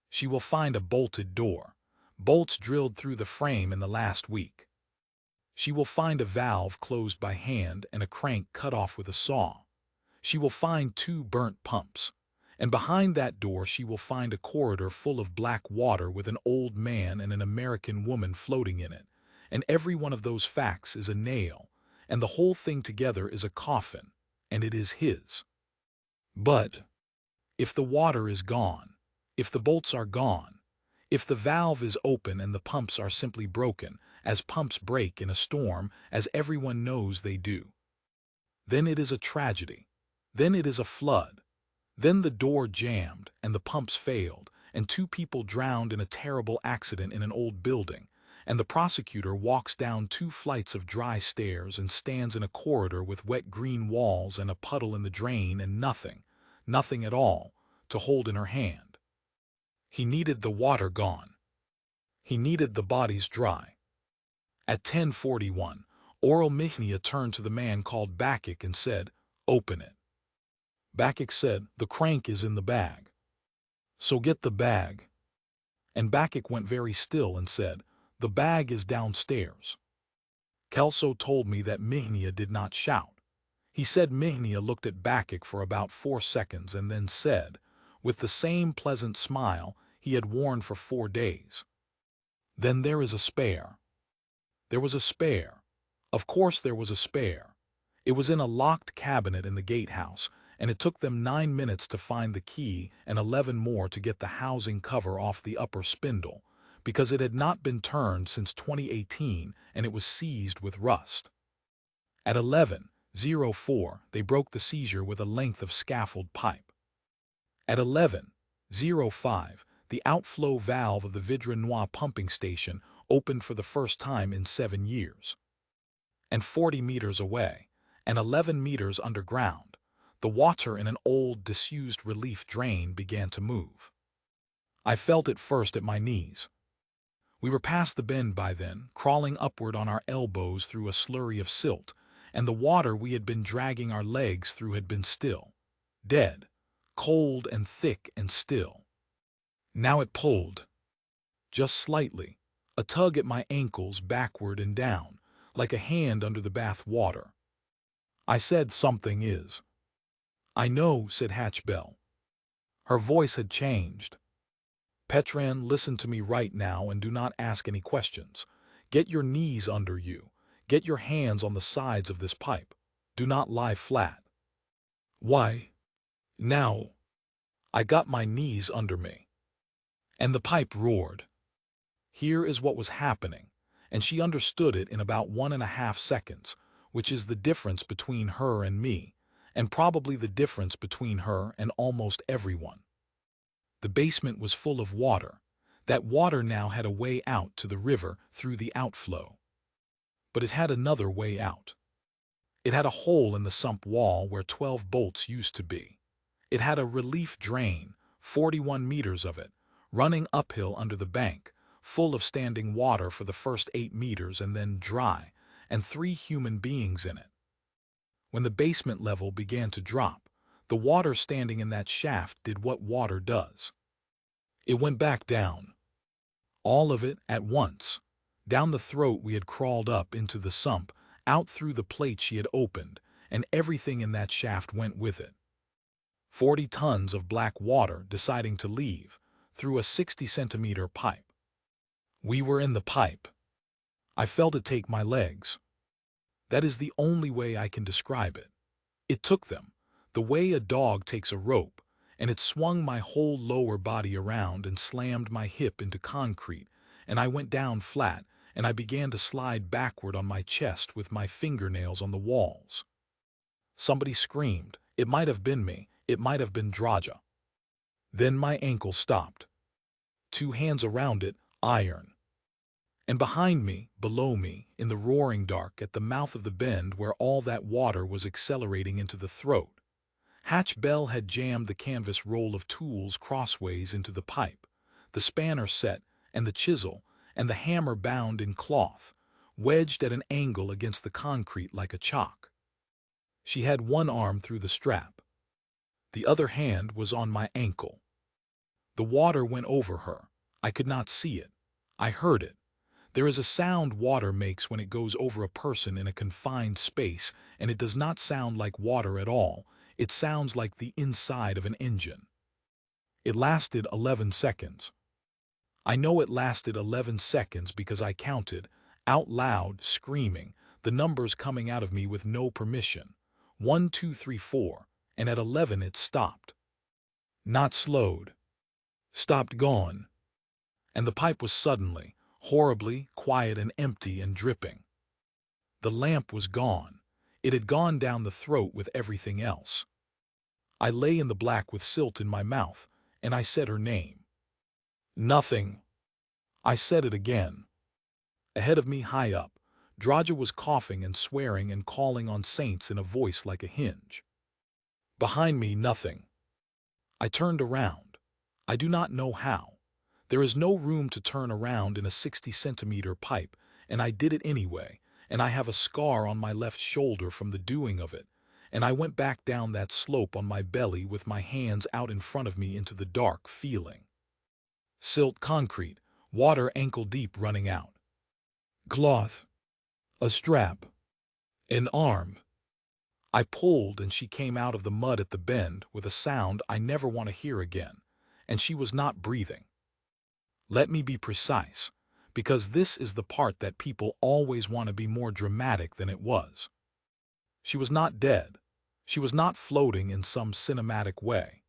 She will find a bolted door, bolts drilled through the frame in the last week. She will find a valve closed by hand and a crank cut off with a saw. She will find 2 burnt pumps, and behind that door she will find a corridor full of black water with an old man and an American woman floating in it, and every one of those facts is a nail, and the whole thing together is a coffin, and it is his. But if the water is gone, if the bolts are gone, if the valve is open and the pumps are simply broken, as pumps break in a storm, as everyone knows they do, then it is a tragedy. Then it is a flood. Then the door jammed, and the pumps failed, and 2 people drowned in a terrible accident in an old building, and the prosecutor walks down 2 flights of dry stairs and stands in a corridor with wet green walls and a puddle in the drain and nothing, nothing at all, to hold in her hand. He needed the water gone. He needed the bodies dry. At 10:41, Oral Mihnia turned to the man called Bakik and said, "Open it." Bakik said, "The crank is in the bag." "So get the bag." And Bakik went very still and said, "The bag is downstairs." Kelso told me that Mihnia did not shout. He said Mihnia looked at Bakik for about 4 seconds and then said, with the same pleasant smile he had worn for 4 days, "Then there is a spare." There was a spare. Of course there was a spare. It was in a locked cabinet in the gatehouse, and it took them 9 minutes to find the key and 11 more to get the housing cover off the upper spindle, because it had not been turned since 2018 and it was seized with rust. At 11:04, they broke the seizure with a length of scaffold pipe. At 11:05, the outflow valve of the Vidre Noir pumping station opened for the first time in 7 years. And 40 meters away, and 11 meters underground, the water in an old, disused relief drain began to move. I felt it first at my knees. We were past the bend by then, crawling upward on our elbows through a slurry of silt, and the water we had been dragging our legs through had been still, dead, cold and thick and still. Now it pulled, just slightly, a tug at my ankles backward and down, like a hand under the bath water. I said, "Something is." "I know," said Hatchbell. Her voice had changed. "Petran, listen to me right now and do not ask any questions. Get your knees under you. Get your hands on the sides of this pipe. Do not lie flat." "Why?" "Now." I got my knees under me. And the pipe roared. Here is what was happening, and she understood it in about 1.5 seconds, which is the difference between her and me, and probably the difference between her and almost everyone. The basement was full of water. That water now had a way out to the river through the outflow. But it had another way out. It had a hole in the sump wall where 12 bolts used to be. It had a relief drain, 41 meters of it, running uphill under the bank, full of standing water for the first 8 meters and then dry, and 3 human beings in it. When the basement level began to drop, the water standing in that shaft did what water does. It went back down. All of it at once. Down the throat we had crawled up into the sump, out through the plate she had opened, and everything in that shaft went with it. 40 tons of black water deciding to leave, through a 60-centimeter pipe. We were in the pipe. I felt it take my legs. That is the only way I can describe it. It took them, the way a dog takes a rope, and it swung my whole lower body around and slammed my hip into concrete, and I went down flat, and I began to slide backward on my chest with my fingernails on the walls. Somebody screamed. It might have been me. It might have been Draja. Then my ankle stopped. 2 hands around it, iron. And behind me, below me, in the roaring dark at the mouth of the bend where all that water was accelerating into the throat, Hatchbell had jammed the canvas roll of tools crossways into the pipe, the spanner set, and the chisel, and the hammer bound in cloth, wedged at an angle against the concrete like a chalk. She had one arm through the strap. The other hand was on my ankle. The water went over her. I could not see it. I heard it. There is a sound water makes when it goes over a person in a confined space, and it does not sound like water at all. It sounds like the inside of an engine. It lasted 11 seconds. I know it lasted 11 seconds because I counted, out loud, screaming, the numbers coming out of me with no permission. 1, 2, 3, 4, and at 11 it stopped. Not slowed. Stopped gone. And the pipe was suddenly, horribly, quiet and empty and dripping. The lamp was gone. It had gone down the throat with everything else. I lay in the black with silt in my mouth, and I said her name. Nothing. I said it again. Ahead of me, high up, Draja was coughing and swearing and calling on saints in a voice like a hinge. Behind me, nothing. I turned around. I do not know how. There is no room to turn around in a 60-centimeter pipe, and I did it anyway, and I have a scar on my left shoulder from the doing of it, and I went back down that slope on my belly with my hands out in front of me into the dark, feeling silt, concrete, water ankle-deep running out. Cloth. A strap. An arm. I pulled and she came out of the mud at the bend with a sound I never want to hear again, and she was not breathing. Let me be precise, because this is the part that people always want to be more dramatic than it was. She was not dead. She was not floating in some cinematic way.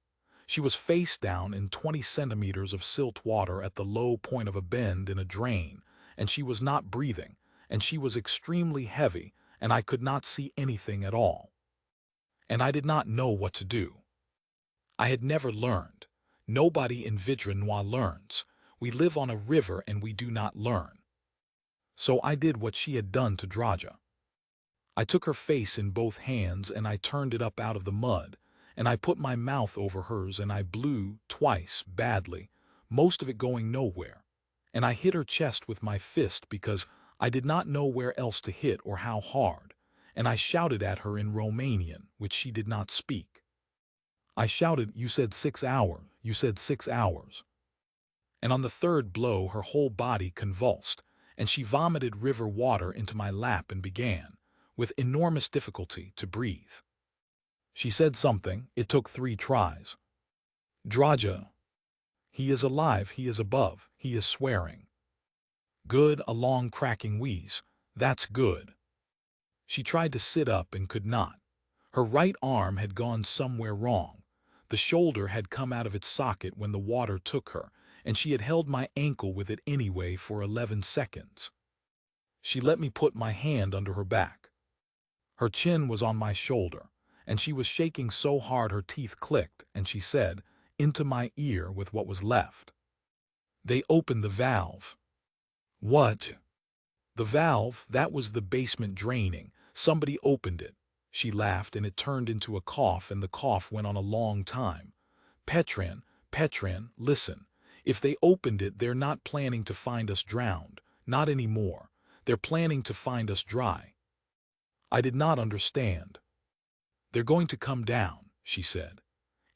She was face down in 20 centimeters of silt water at the low point of a bend in a drain, and she was not breathing, and she was extremely heavy, and I could not see anything at all. And I did not know what to do. I had never learned. Nobody in Vidrenois learns. We live on a river and we do not learn. So I did what she had done to Draja. I took her face in both hands and I turned it up out of the mud, and I put my mouth over hers and I blew twice badly, most of it going nowhere, and I hit her chest with my fist because I did not know where else to hit or how hard, and I shouted at her in Romanian, which she did not speak. I shouted, "You said 6 hours, you said 6 hours." And on the third blow her whole body convulsed, and she vomited river water into my lap and began, with enormous difficulty, to breathe. She said something. It took 3 tries. Draja. He is alive, he is above, he is swearing. Good, a long cracking wheeze. That's good. She tried to sit up and could not. Her right arm had gone somewhere wrong. The shoulder had come out of its socket when the water took her, and she had held my ankle with it anyway for 11 seconds. She let me put my hand under her back. Her chin was on my shoulder, and she was shaking so hard her teeth clicked, and she said, into my ear with what was left, "They opened the valve." What? The valve, that was the basement draining. Somebody opened it. She laughed, and it turned into a cough, and the cough went on a long time. Petran, listen. If they opened it, they're not planning to find us drowned. Not anymore. They're planning to find us dry. I did not understand. They're going to come down, she said.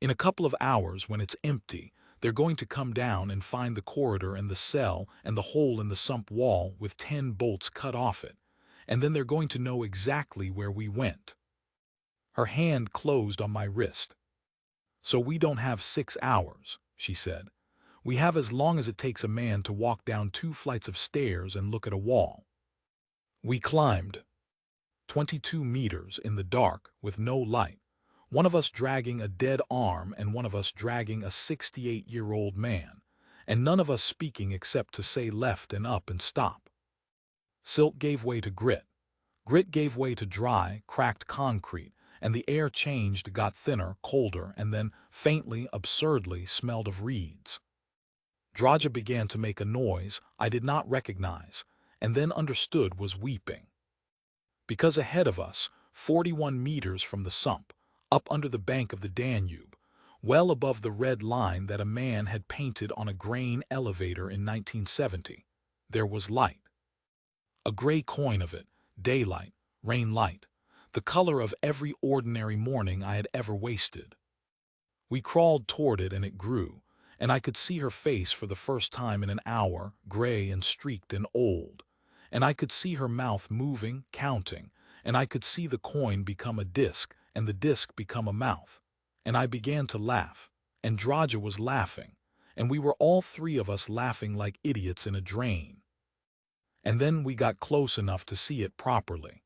In a couple of hours, when it's empty, they're going to come down and find the corridor and the cell and the hole in the sump wall with 10 bolts cut off it, and then they're going to know exactly where we went. Her hand closed on my wrist. So we don't have 6 hours, she said. We have as long as it takes a man to walk down 2 flights of stairs and look at a wall. We climbed 22 meters in the dark with no light, one of us dragging a dead arm and one of us dragging a 68-year-old man, and none of us speaking except to say left and up and stop. Silt gave way to grit. Grit gave way to dry, cracked concrete, and the air changed, got thinner, colder, and then, faintly, absurdly, smelled of reeds. Draja began to make a noise I did not recognize, and then understood was weeping. Because ahead of us, 41 meters from the sump, up under the bank of the Danube, well above the red line that a man had painted on a grain elevator in 1970, there was light. A gray coin of it, daylight, rain light, the color of every ordinary morning I had ever wasted. We crawled toward it and it grew, and I could see her face for the first time in an hour, gray and streaked and old, and I could see her mouth moving, counting, and I could see the coin become a disc and the disc become a mouth, and I began to laugh, and Draja was laughing, and we were all 3 of us laughing like idiots in a drain. And then we got close enough to see it properly.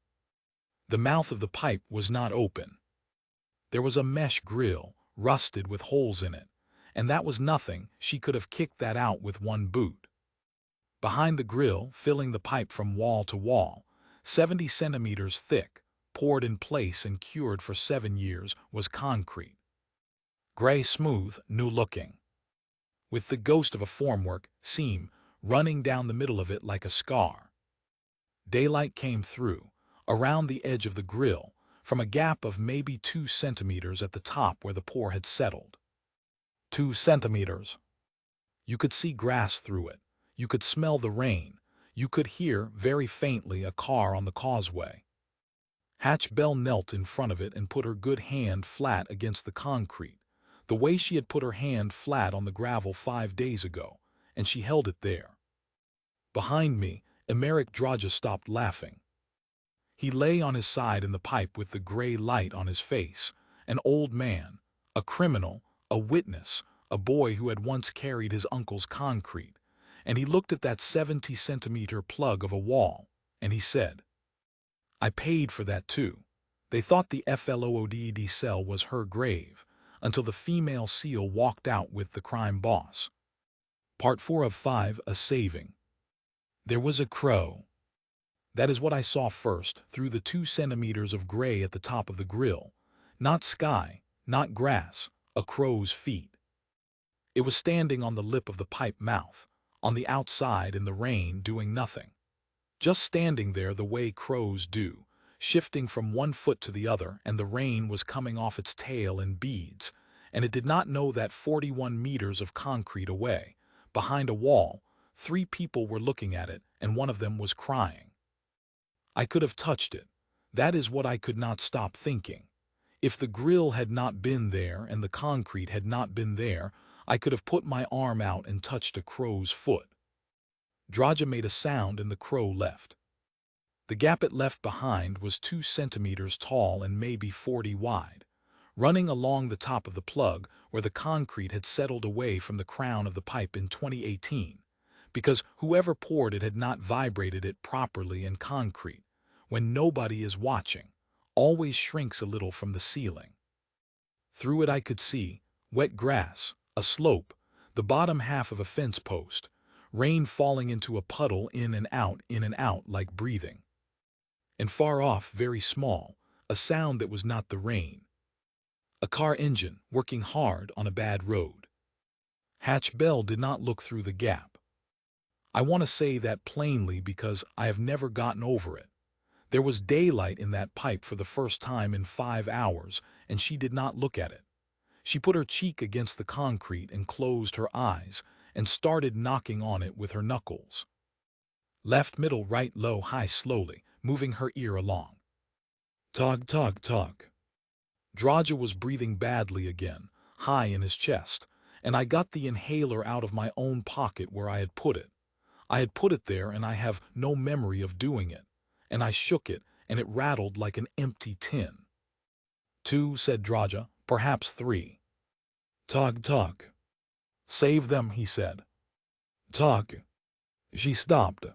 The mouth of the pipe was not open. There was a mesh grill, rusted with holes in it, and that was nothing. She could have kicked that out with 1 boot. Behind the grill, filling the pipe from wall to wall, 70 centimeters thick, poured in place and cured for 7 years, was concrete. Gray, smooth, new-looking, with the ghost of a formwork seam running down the middle of it like a scar. Daylight came through, around the edge of the grill, from a gap of maybe 2 centimeters at the top where the pour had settled. 2 centimeters. You could see grass through it. You could smell the rain. You could hear, very faintly, a car on the causeway. Hatch Bell knelt in front of it and put her good hand flat against the concrete, the way she had put her hand flat on the gravel 5 days ago, and she held it there. Behind me, Emeric Draja stopped laughing. He lay on his side in the pipe with the gray light on his face, an old man, a criminal, a witness, a boy who had once carried his uncle's concrete, and he looked at that 70-centimeter plug of a wall, and he said, "I paid for that too." They thought the FLOODED cell was her grave, until the female SEAL walked out with the crime boss. Part 4 of 5, A Saving. There was a crow. That is what I saw first, through the 2 centimeters of gray at the top of the grill. Not sky, not grass, a crow's feet. It was standing on the lip of the pipe mouth, on the outside in the rain, doing nothing. Just standing there the way crows do, shifting from one foot to the other, and the rain was coming off its tail in beads, and it did not know that 41 meters of concrete away, behind a wall, 3 people were looking at it, and one of them was crying. I could have touched it. That is what I could not stop thinking. If the grill had not been there and the concrete had not been there, I could have put my arm out and touched a crow's foot. Draja made a sound and the crow left. The gap it left behind was 2 centimeters tall and maybe 40 wide, running along the top of the plug where the concrete had settled away from the crown of the pipe in 2018, because whoever poured it had not vibrated it properly, and concrete, when nobody is watching, always shrinks a little from the ceiling. Through it I could see wet grass, a slope, the bottom half of a fence post, rain falling into a puddle, in and out like breathing. And far off, very small, a sound that was not the rain. A car engine working hard on a bad road. Hatch Bell did not look through the gap. I want to say that plainly because I have never gotten over it. There was daylight in that pipe for the first time in 5 hours, and she did not look at it. She put her cheek against the concrete and closed her eyes and started knocking on it with her knuckles. Left, middle, right, low, high, slowly, moving her ear along. Tug, tug, tug. Draja was breathing badly again, high in his chest, and I got the inhaler out of my own pocket where I had put it. I had put it there and I have no memory of doing it, and I shook it and it rattled like an empty tin. 2, said Draja, perhaps 3. Tug, tug. Save them, he said. Tug. She stopped.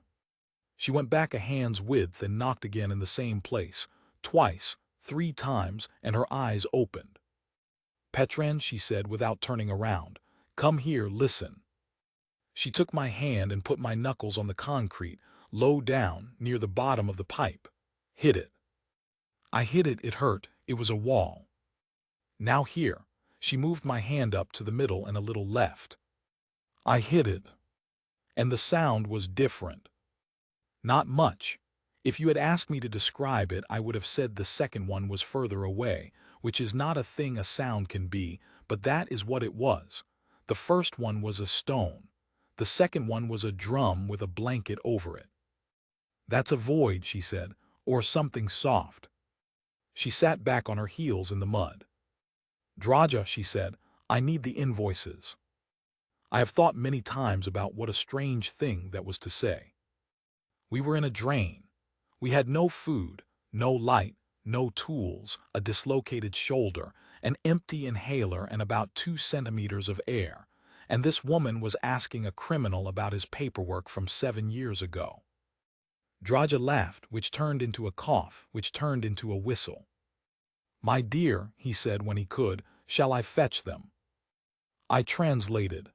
She went back a hand's width and knocked again in the same place, twice, 3 times, and her eyes opened. Petran, she said without turning around, come here, listen. She took my hand and put my knuckles on the concrete, low down, near the bottom of the pipe. Hit it. I hit it, it hurt, it was a wall. Now here. She moved my hand up to the middle and a little left. I hit it. And the sound was different. Not much. If you had asked me to describe it, I would have said the second one was further away, which is not a thing a sound can be, but that is what it was. The first one was a stone. The second one was a drum with a blanket over it. That's a void, she said, or something soft. She sat back on her heels in the mud. Draja, she said, I need the invoices. I have thought many times about what a strange thing that was to say. We were in a drain. We had no food, no light, no tools, a dislocated shoulder, an empty inhaler, and about 2 centimeters of air. And this woman was asking a criminal about his paperwork from 7 years ago. Draja laughed, which turned into a cough, which turned into a whistle. My dear, he said when he could, shall I fetch them? I translated.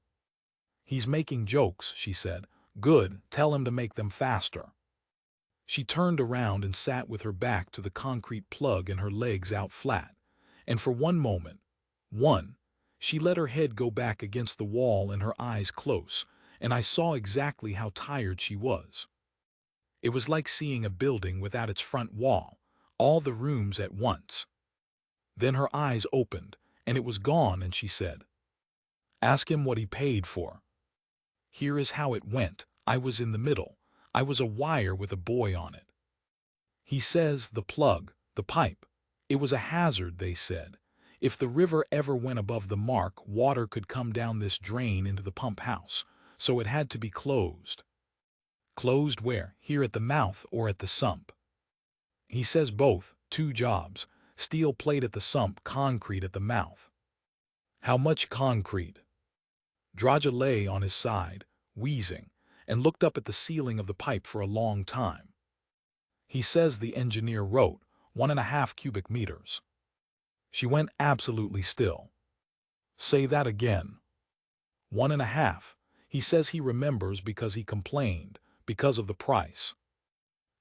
He's making jokes, she said. Good, tell him to make them faster. She turned around and sat with her back to the concrete plug and her legs out flat, and for one moment, She let her head go back against the wall and her eyes close, and I saw exactly how tired she was. It was like seeing a building without its front wall, all the rooms at once. Then her eyes opened, and it was gone, and she said, "Ask him what he paid for." Here is how it went. I was in the middle. I was a wire with a boy on it. He says, the plug, the pipe. It was a hazard, they said. If the river ever went above the mark, water could come down this drain into the pump house, so it had to be closed. Closed where? Here at the mouth or at the sump? He says both, 2 jobs, steel plate at the sump, concrete at the mouth. How much concrete? Draja lay on his side, wheezing, and looked up at the ceiling of the pipe for a long time. He says the engineer wrote 1.5 cubic meters. She went absolutely still. Say that again. 1.5. He says he remembers because he complained, because of the price.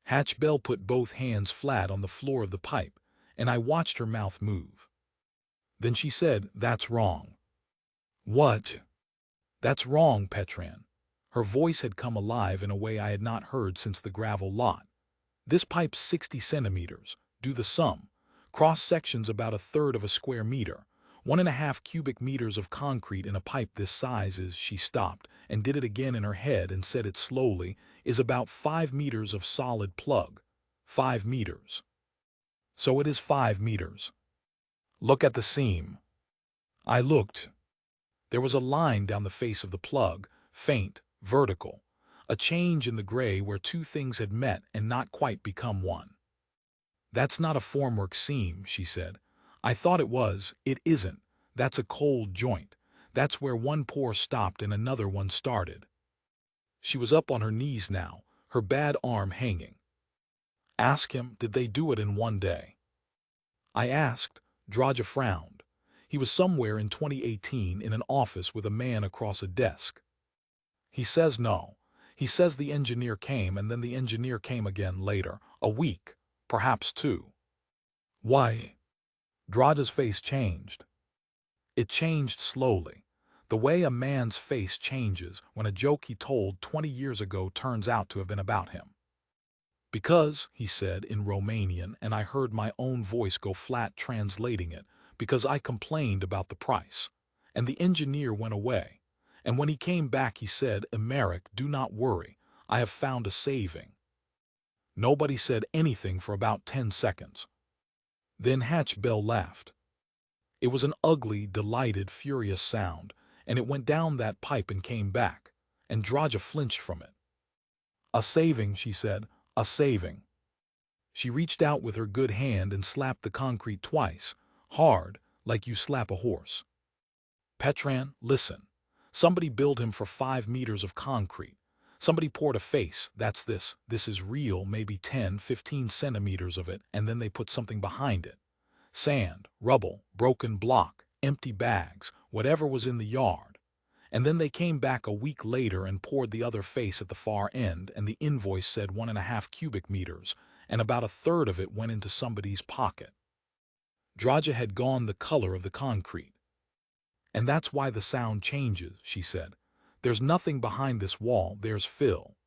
Hatch Bell put both hands flat on the floor of the pipe, and I watched her mouth move. Then she said, "That's wrong." "What?" "That's wrong, Petran." Her voice had come alive in a way I had not heard since the gravel lot. "This pipe's 60 centimeters. Do the sum. Cross-section's about 1/3 of a square meter. 1.5 cubic meters of concrete in a pipe this size is," she stopped and did it again in her head and said it slowly, "is about 5 meters of solid plug. 5 meters. So it is 5 meters. Look at the seam." I looked. There was a line down the face of the plug, faint, vertical, a change in the gray where 2 things had met and not quite become one. "That's not a formwork seam," she said. "I thought it was. It isn't. That's a cold joint. That's where one pore stopped and another one started." She was up on her knees now, her bad arm hanging. "Ask him, did they do it in one day?" I asked. Draja frowned. He was somewhere in 2018 in an office with a man across a desk. He says no. He says the engineer came and then the engineer came again later, a week, perhaps 2. Why? Draja's face changed. It changed slowly, the way a man's face changes when a joke he told 20 years ago turns out to have been about him. "Because," he said in Romanian, and I heard my own voice go flat translating it, "because I complained about the price. And the engineer went away. And when he came back he said, 'Emeric, do not worry, I have found a saving.'" Nobody said anything for about 10 seconds. Then Hatch Bell laughed. It was an ugly, delighted, furious sound, and it went down that pipe and came back, and Draja flinched from it. "A saving," she said, "a saving." She reached out with her good hand and slapped the concrete twice, hard, like you slap a horse. "Petran, listen. Somebody billed him for 5 meters of concrete. Somebody poured a face, that's this is real, maybe 10, 15 centimeters of it, and then they put something behind it. Sand, rubble, broken block, empty bags, whatever was in the yard. And then they came back a week later and poured the other face at the far end, and the invoice said 1.5 cubic meters, and about 1/3 of it went into somebody's pocket." Draja had gone the color of the concrete. "And that's why the sound changes," she said. "There's nothing behind this wall, there's fill."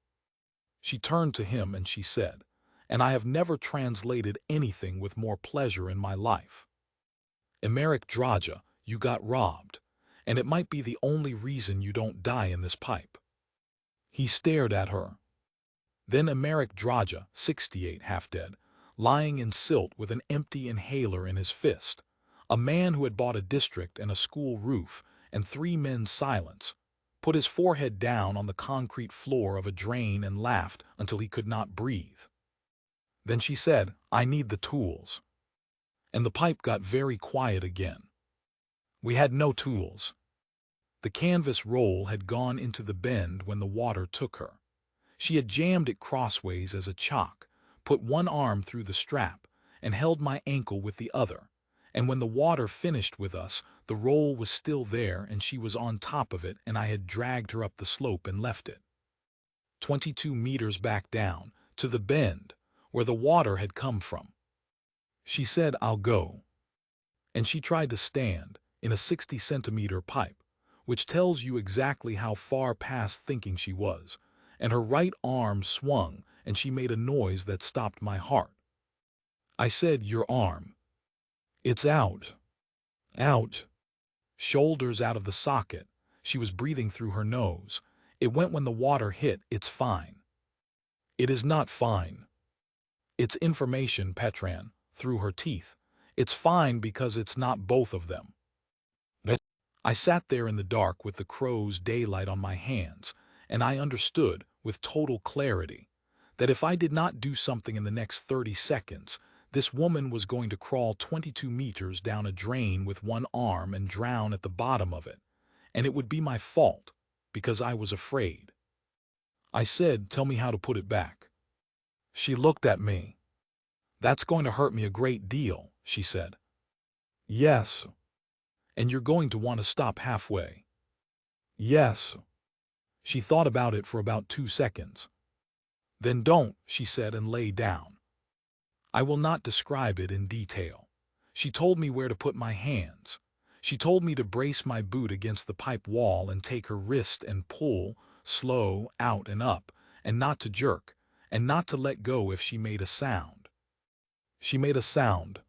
She turned to him and she said, "And I have never translated anything with more pleasure in my life. Emeric Draja, you got robbed, and it might be the only reason you don't die in this pipe." He stared at her. Then Emeric Draja, 68, half dead, lying in silt with an empty inhaler in his fist, a man who had bought a district and a school roof and 3 men's silence, put his forehead down on the concrete floor of a drain and laughed until he could not breathe. Then she said, "I need the tools." And the pipe got very quiet again. We had no tools. The canvas roll had gone into the bend when the water took her. She had jammed it crossways as a chock, put one arm through the strap, and held my ankle with the other. And when the water finished with us, the roll was still there and she was on top of it, and I had dragged her up the slope and left it. 22 meters back down, to the bend, where the water had come from. She said, "I'll go." And she tried to stand, in a 60-centimeter pipe, which tells you exactly how far past thinking she was, and her right arm swung and she made a noise that stopped my heart. I said, "Your arm." "It's out." "Out." Shoulders out of the socket. She was breathing through her nose. "It went when the water hit. It's fine." "It is not fine." "It's information, Petran," through her teeth. "It's fine because it's not both of them." I sat there in the dark with the crow's daylight on my hands, and I understood, with total clarity, that if I did not do something in the next 30 seconds, this woman was going to crawl 22 meters down a drain with one arm and drown at the bottom of it, and it would be my fault, because I was afraid. I said, "Tell me how to put it back." She looked at me. "That's going to hurt me a great deal," she said. "Yes." "And you're going to want to stop halfway." "Yes." She thought about it for about 2 seconds. "Then don't," she said, and lay down. I will not describe it in detail. She told me where to put my hands. She told me to brace my boot against the pipe wall and take her wrist and pull, slow, out and up, and not to jerk, and not to let go if she made a sound. She made a sound.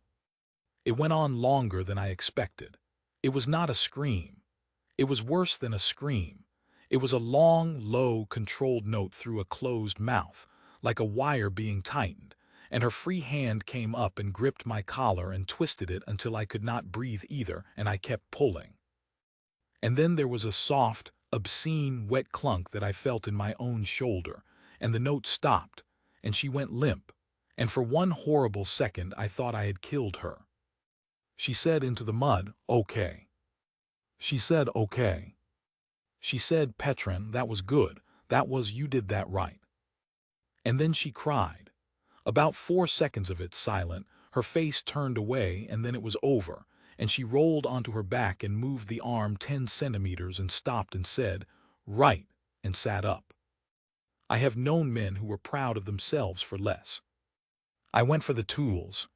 It went on longer than I expected. It was not a scream. It was worse than a scream. It was a long, low, controlled note through a closed mouth, like a wire being tightened, and her free hand came up and gripped my collar and twisted it until I could not breathe either, and I kept pulling. And then there was a soft, obscene, wet clunk that I felt in my own shoulder, and the note stopped, and she went limp, and for one horrible second I thought I had killed her. She said into the mud, "Okay." She said, "Okay." She said, "Petran, that was good. You did that right." And then she cried. About 4 seconds of it silent, her face turned away, and then it was over, and she rolled onto her back and moved the arm 10 centimeters and stopped and said, "Right," and sat up. I have known men who were proud of themselves for less. I went for the tools.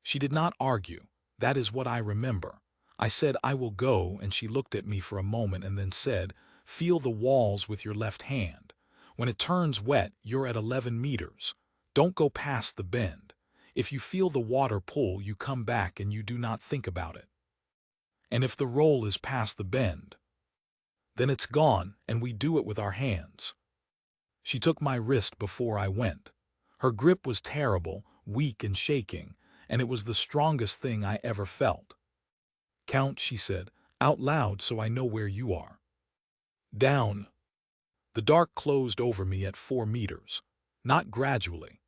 She did not argue. That is what I remember. I said, "I will go," and she looked at me for a moment and then said, "Feel the walls with your left hand. When it turns wet, you're at 11 meters. Don't go past the bend. If you feel the water pull, you come back and you do not think about it. And if the roll is past the bend, then it's gone, and we do it with our hands." She took my wrist before I went. Her grip was terrible, weak and shaking, and it was the strongest thing I ever felt. "Count," she said, out loud so I know where you are. "Down." The dark closed over me at 4 meters. Not gradually.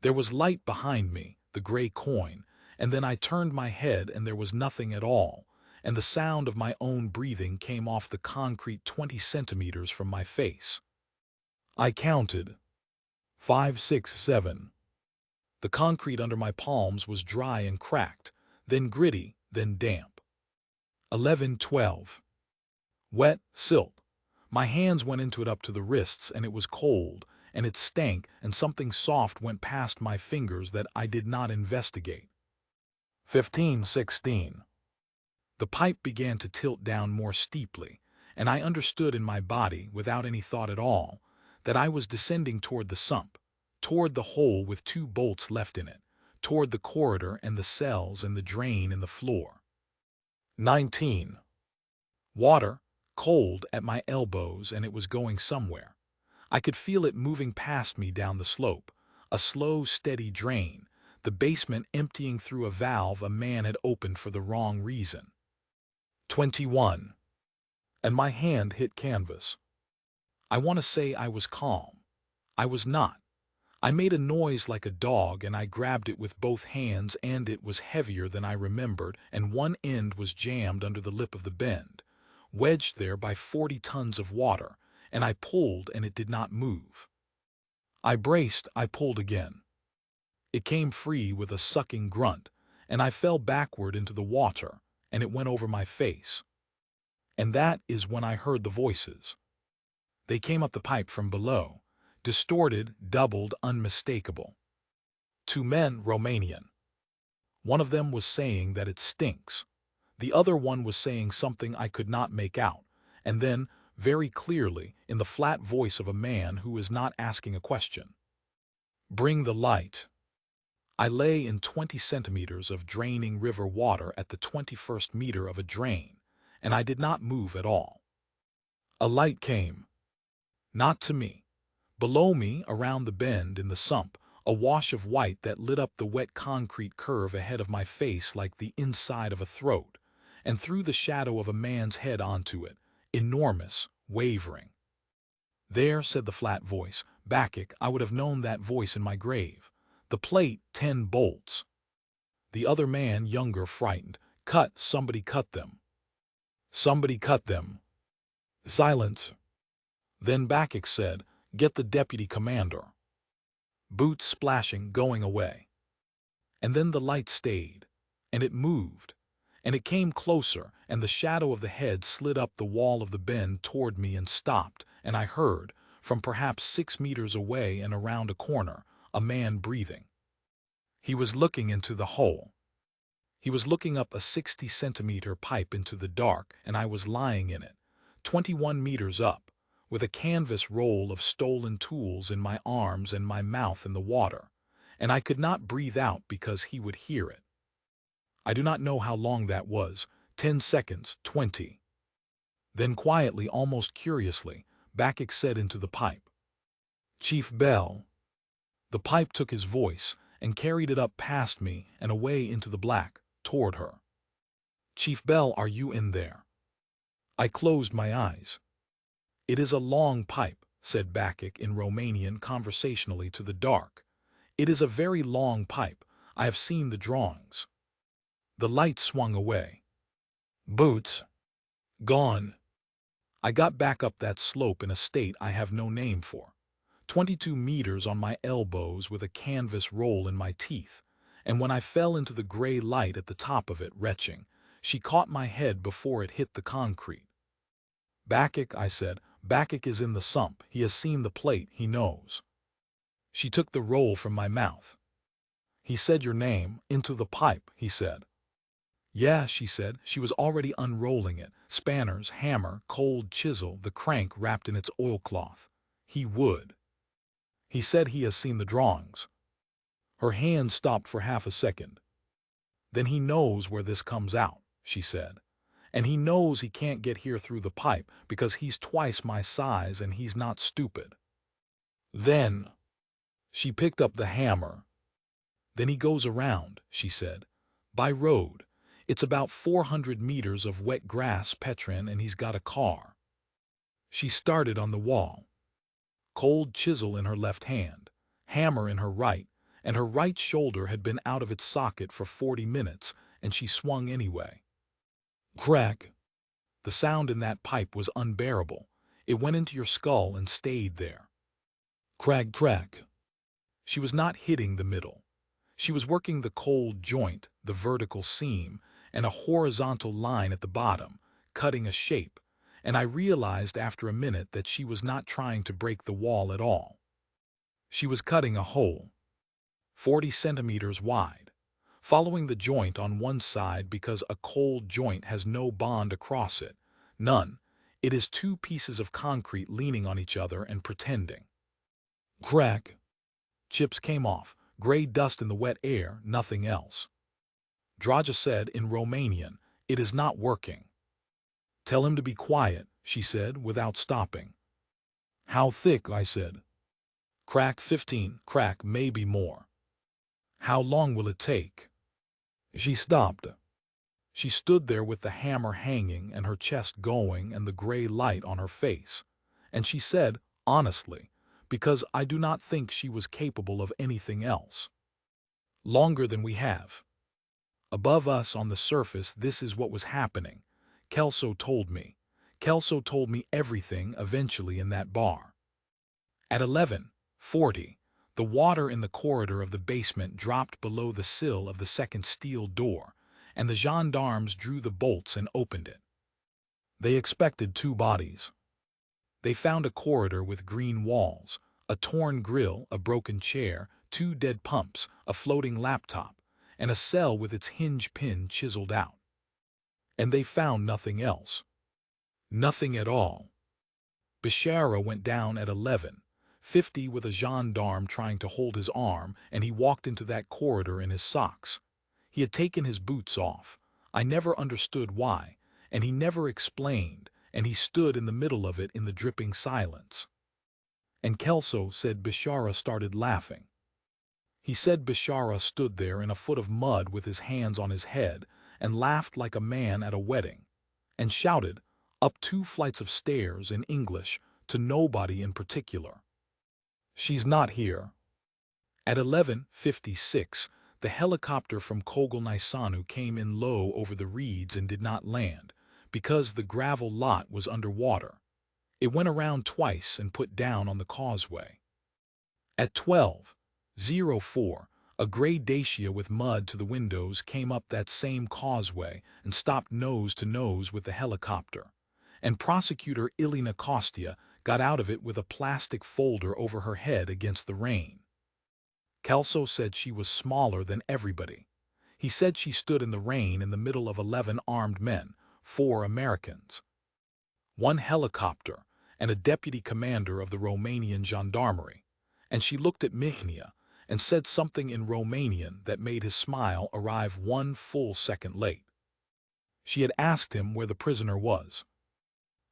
There was light behind me, the gray coin, and then I turned my head and there was nothing at all, and the sound of my own breathing came off the concrete 20 centimeters from my face. I counted. 5, 6, 7. The concrete under my palms was dry and cracked, then gritty, then damp. 11, 12. Wet, silt. My hands went into it up to the wrists, and it was cold, and it stank, and something soft went past my fingers that I did not investigate. 15, 16. The pipe began to tilt down more steeply, and I understood in my body, without any thought at all, that I was descending toward the sump, toward the hole with 2 bolts left in it, toward the corridor and the cells and the drain in the floor. 19. Water, cold, at my elbows, and it was going somewhere. I could feel it moving past me down the slope, a slow, steady drain, the basement emptying through a valve a man had opened for the wrong reason. 21. And my hand hit canvas. I want to say I was calm. I was not. I made a noise like a dog, and I grabbed it with both hands, and it was heavier than I remembered, and one end was jammed under the lip of the bend, wedged there by 40 tons of water, and I pulled and it did not move. I braced, I pulled again. It came free with a sucking grunt, and I fell backward into the water, and it went over my face. And that is when I heard the voices. They came up the pipe from below, distorted, doubled, unmistakable. 2 men, Romanian. One of them was saying that it stinks. The other one was saying something I could not make out, and then, very clearly, in the flat voice of a man who is not asking a question. Bring the light. I lay in 20 centimeters of draining river water at the 21st meter of a drain, and I did not move at all. A light came. Not to me. Below me, around the bend in the sump, a wash of white that lit up the wet concrete curve ahead of my face like the inside of a throat, and threw the shadow of a man's head onto it, enormous, wavering. There, said the flat voice. Bacchic, I would have known that voice in my grave. The plate, 10 bolts. The other man, younger, frightened. Cut, somebody cut them. Somebody cut them. Silence. Then Bacchic said, get the deputy commander. Boots splashing, going away. And then the light stayed, and it moved, and it came closer, and the shadow of the head slid up the wall of the bend toward me and stopped, and I heard, from perhaps 6 meters away and around a corner, a man breathing. He was looking into the hole. He was looking up a 60-centimeter pipe into the dark, and I was lying in it, 21 meters up, with a canvas roll of stolen tools in my arms and my mouth in the water, and I could not breathe out because he would hear it. I do not know how long that was, 10 seconds, 20. Then quietly, almost curiously, Bacchic said into the pipe, Chief Bell. The pipe took his voice and carried it up past me and away into the black, toward her. Chief Bell, are you in there? I closed my eyes. It is a long pipe, said Bacchic in Romanian conversationally to the dark. It is a very long pipe. I have seen the drawings. The light swung away. Boots. Gone. I got back up that slope in a state I have no name for. 22 meters on my elbows with a canvas roll in my teeth, and when I fell into the gray light at the top of it, retching, she caught my head before it hit the concrete. Bacchic, I said. Bacchic is in the sump. He has seen the plate. He knows. She took the roll from my mouth. He said your name, into the pipe, he said. Yeah, she said. She was already unrolling it. Spanners, hammer, cold chisel, the crank wrapped in its oilcloth. He would. He said he has seen the drawings. Her hand stopped for half a second. Then he knows where this comes out, she said. And he knows he can't get here through the pipe because he's twice my size and he's not stupid. Then she picked up the hammer. Then he goes around, she said, by road. It's about 400 meters of wet grass, Petrin, and he's got a car. She started on the wall. Cold chisel in her left hand, hammer in her right, and her right shoulder had been out of its socket for 40 minutes, and she swung anyway. Crack. The sound in that pipe was unbearable. It went into your skull and stayed there. Crack, crack. She was not hitting the middle. She was working the cold joint, the vertical seam, and a horizontal line at the bottom, cutting a shape, and I realized after a minute that she was not trying to break the wall at all. She was cutting a hole, 40 centimeters wide, following the joint on one side because a cold joint has no bond across it, none. It is 2 pieces of concrete leaning on each other and pretending. Crack. Chips came off, gray dust in the wet air, nothing else. Draja said in Romanian, it is not working. Tell him to be quiet, she said without stopping. How thick, I said. Crack 15, crack maybe more. How long will it take? She stopped. She stood there with the hammer hanging and her chest going and the gray light on her face. And she said, honestly, because I do not think she was capable of anything else. Longer than we have. Above us on the surface, this is what was happening. Kelso told me. Kelso told me everything eventually in that bar. At 11:40, the water in the corridor of the basement dropped below the sill of the second steel door, and the gendarmes drew the bolts and opened it. They expected 2 bodies. They found a corridor with green walls, a torn grill, a broken chair, 2 dead pumps, a floating laptop, and a cell with its hinge pin chiseled out. and they found nothing else. Nothing at all. Bishara went down at 11:50 with a gendarme trying to hold his arm, and he walked into that corridor in his socks. He had taken his boots off. I never understood why, and he never explained, and he stood in the middle of it in the dripping silence. And Kelso said Bishara started laughing. He said Bishara stood there in a foot of mud with his hands on his head and laughed like a man at a wedding, and shouted, up 2 flights of stairs in English, to nobody in particular. She's not here. At 11:56, the helicopter from Kogalnaisanu came in low over the reeds and did not land, because the gravel lot was underwater. It went around twice and put down on the causeway. At 12:04, a gray Dacia with mud to the windows came up that same causeway and stopped nose to nose with the helicopter, and Prosecutor Ilina Kostia got out of it with a plastic folder over her head against the rain. Kelso said she was smaller than everybody. He said she stood in the rain in the middle of 11 armed men, 4 Americans, 1 helicopter, and a deputy commander of the Romanian gendarmerie, and she looked at Mihnia and said something in Romanian that made his smile arrive 1 full second late. She had asked him where the prisoner was.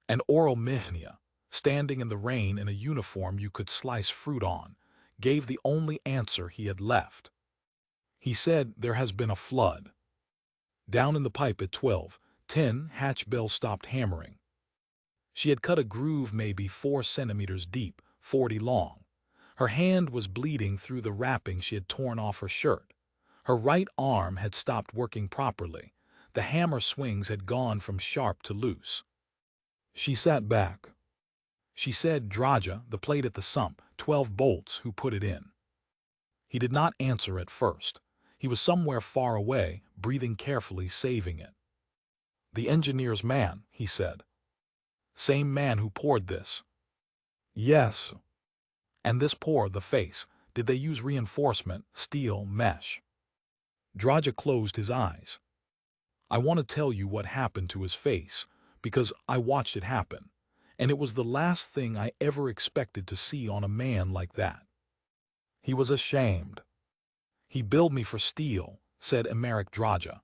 And Oral Mihnia, standing in the rain in a uniform you could slice fruit on, gave the only answer he had left. He said there has been a flood. Down in the pipe at 12:10, hatch bell stopped hammering. She had cut a groove maybe 4 centimeters deep, 40 long. Her hand was bleeding through the wrapping she had torn off her shirt. Her right arm had stopped working properly. The hammer swings had gone from sharp to loose. She sat back. She said, Draja, the plate at the sump, 12 bolts, who put it in? He did not answer at first. He was somewhere far away, breathing carefully, saving it. The engineer's man, he said. Same man who poured this? Yes. And this pour, the face, did they use reinforcement, steel, mesh? Draja closed his eyes. I want to tell you what happened to his face, because I watched it happen, and it was the last thing I ever expected to see on a man like that. He was ashamed. He billed me for steel, said Emeric Draja.